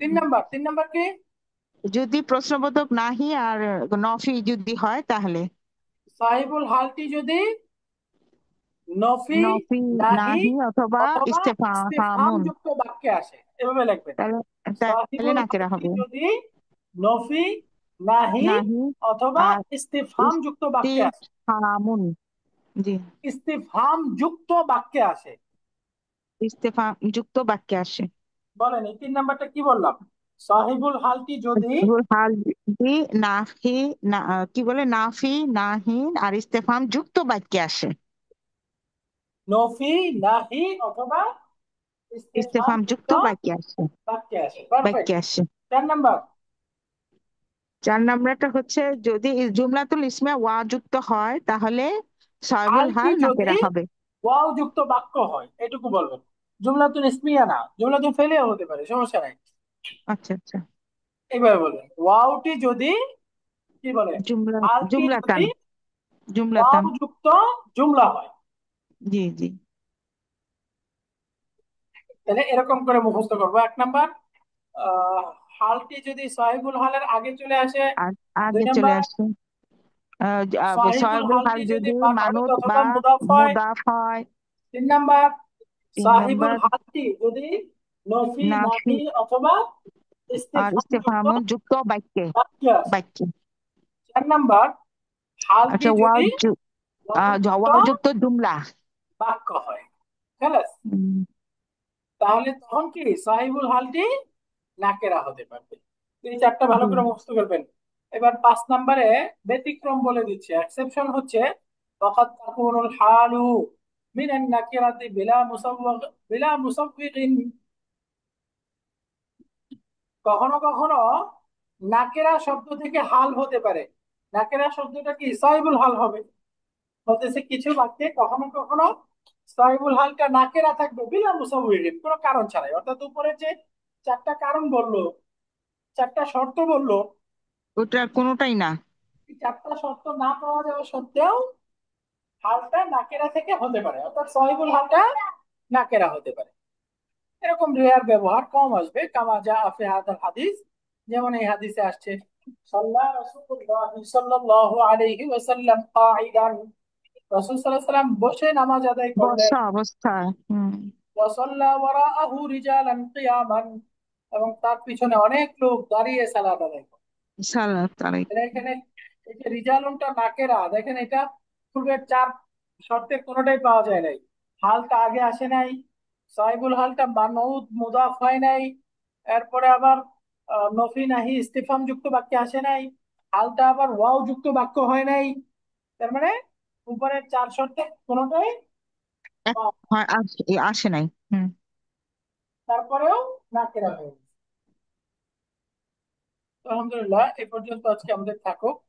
3 নাম্বার, 3 নাম্বার কি? যদি প্রশ্নবোধক নাহি আর নফি যদি হয় তাহলে সাহিবুল হালটি যদি নফি নফি নাহি নাহি অথবা অথবা ইস্তেফাম ইস্তেফামুন, যুক্ত বাক্যে আসে, এভাবে লিখবেন। তাহলে তাহলে সাহিবুল নাকেরা হালটি হবে। যদি নফি নাহি নাহি অথবা আর ইস্তেফাম যুক্ত বাক্যে আসে, ইস্তিফহামুন। জি, ইস্তেফাম যুক্ত বাক্যে আসে। ইস্তেফাম যুক্ত বাক্যে আসে। বলেন এই 3 নাম্বারটা কি বললাম? সাহিবুল হালটি যদি হাল যদি নাহি না, কি বলে, নাফি নাহিন আর ইস্তেফাম যুক্ত বাক্যে আসে। নফি নাহি অথবা ইস্তেফাম ইস্তেফাম যুক্ত যুক্ত বাক্যে আসে। বাক্যে আসে, পারফেক্ট। বাক্যে আসে। 4 নাম্বার, 4 নম্বরটা হচ্ছে যদি জুমলাতুল ইসমে ওয়া যুক্ত হয় তাহলে সাহেবুল হালটি হাল যদি নাকেরা হবে। ওয়াও যুক্ত বাক্য হয়, এটুকু বলবেন। জুমলাতুন ইসমিয়া না, জুমলাতুন ফেলিয়া হতে পারে, সমস্যা নাই। আচ্ছা আচ্ছা। এইভাবে বলবেন ওয়াওটি যদি, কি বলে, জুমলা, হালটি জুমলাতান, যদি ওয়াও জুমলাতান। যুক্ত জুমলা হয়। জি জি। তাহলে এরকম করে মুখস্থ করবো। 1 নাম্বার, আহ হালটি যদি সাহিবুল হালের আগে চলে আসে। দুই আগে চলে নাম্বার, আসে। সাহিবুল সাহেবুল হাল হালটি যদি যদি মানউত মানুত অথবা বা মুদাফ হয়। মুদাফ হয়। 3 নাম্বার, 3 নম্বর, সাহিবুল হালটি যদি নফি নাফি নাহি অথবা আর ইস্তেফাম যুক্ত ইস্তেফামুন যুক্ত বাক্যে। বাক্যে আসে। বাক্যে। 4 নাম্বার, হালটি আচ্ছা, যদি ওয়াও যুক্ত ওয়াও যুক্ত জুমলা। বাক্য হয়। খালাস। উম, তাহলে তখন কি সাহিবুল হালটি নাকেরা হতে পারবে। তো এই চারটা ভালো জি। করে মুখস্থ করবেন। এবার 5 নাম্বারে ব্যতিক্রম বলে দিচ্ছে, এক্সেপশন হচ্ছে ফাকাদ তাকুনুল হালু মিনান নাকিরাতি বিলা মুসাওয়িগিন। কখনো কখনো নাকেরা শব্দ থেকে হাল হতে পারে। নাকেরা শব্দটা কি সাহিবুল হাল হবে। বলতেছে কিছু বাক্যে কখনো কখনো সাহিবুল হালটা নাকেরা থাকবে বিলা মুসাওয়িগিন, কোনো কারণ ছাড়াই। অর্থাৎ উপরে যে চারটা কারণ বললো, চারটা শর্ত বললো, ওটার কোনোটাই না। এই চারটা শর্ত না পাওয়া যাওয়া সত্ত্বেও হালটা নাকেরা থেকে হতে পারে, অর্থাৎ সহিবুল হালটা নাকেরা হতে পারে। এরকম রেয়ার ব্যবহার কম আসবে, কামা যা আফি হাদাল হাদিস, যেমন এই হাদিসে আসছে সাল্লা রাসূলুল্লাহ সাল্লাল্লাহু আলাইহি ওয়াসাল্লাম কাঈদান, রাসূল সাল্লাল্লাহু আলাইহি ওয়াসাল্লাম বসে নামাজ আদায় করলেন। বর্ষা অবস্থায়। ওয়া সাল্লা ওয়ারাআহু রিজালান কিয়ামান, এবং তার পিছনে অনেক লোক দাঁড়িয়ে সালাত আদায় করে। সালাত আলাইকুম। এখানে এই যে রিজালুনটা নাকেরা, দেখেন এটা পূর্বের চার শর্তের কোনোটাই পাওয়া যায় নাই। হালটা আগে আসে নাই, সাহিবুল হালটা মানউদ মুদাফ হয় নাই, এরপরে আবার নফি নাহি ইস্তিফাম যুক্ত বাক্যে আসে নাই, হালটা আবার ওয়াও যুক্ত বাক্য হয় নাই। তার মানে উপরের চার শর্তে কোনোটাই এক পাওয়া- হয় আসে নাই। হুম। তারপরেও নাকেরা হয়ে গেছে। তো আলহামদুলিল্লাহ এই পর্যন্ত আজকে আমাদের থাকুক।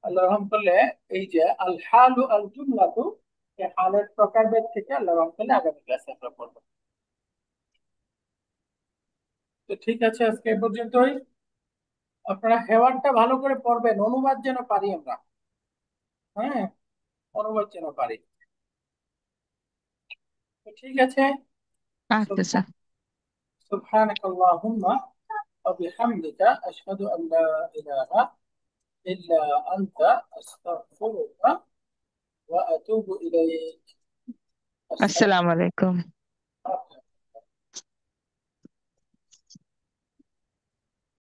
আল্লাহ রহম করলে এই যে আল হালু আল জুমলাতু, এই হালের প্রকারভেদ থেকে আল্লাহ রহম করলে আগামী ক্লাসে আমরা পড়বো। তো ঠিক আছে, আজকে এই পর্যন্তই। আপনারা হেওয়ারটা ভালো করে পড়বেন, অনুবাদ যেন পারি আমরা। হ্যাঁ, অনুবাদ যেন পারি। তো ঠিক আছে। আচ্ছা স্যার। سبحانك اللهم وبحمدك أشهد أن لا إله إلا أنت أستغفرك وأتوب إليك. السلام আসসালামু আলাইকুম।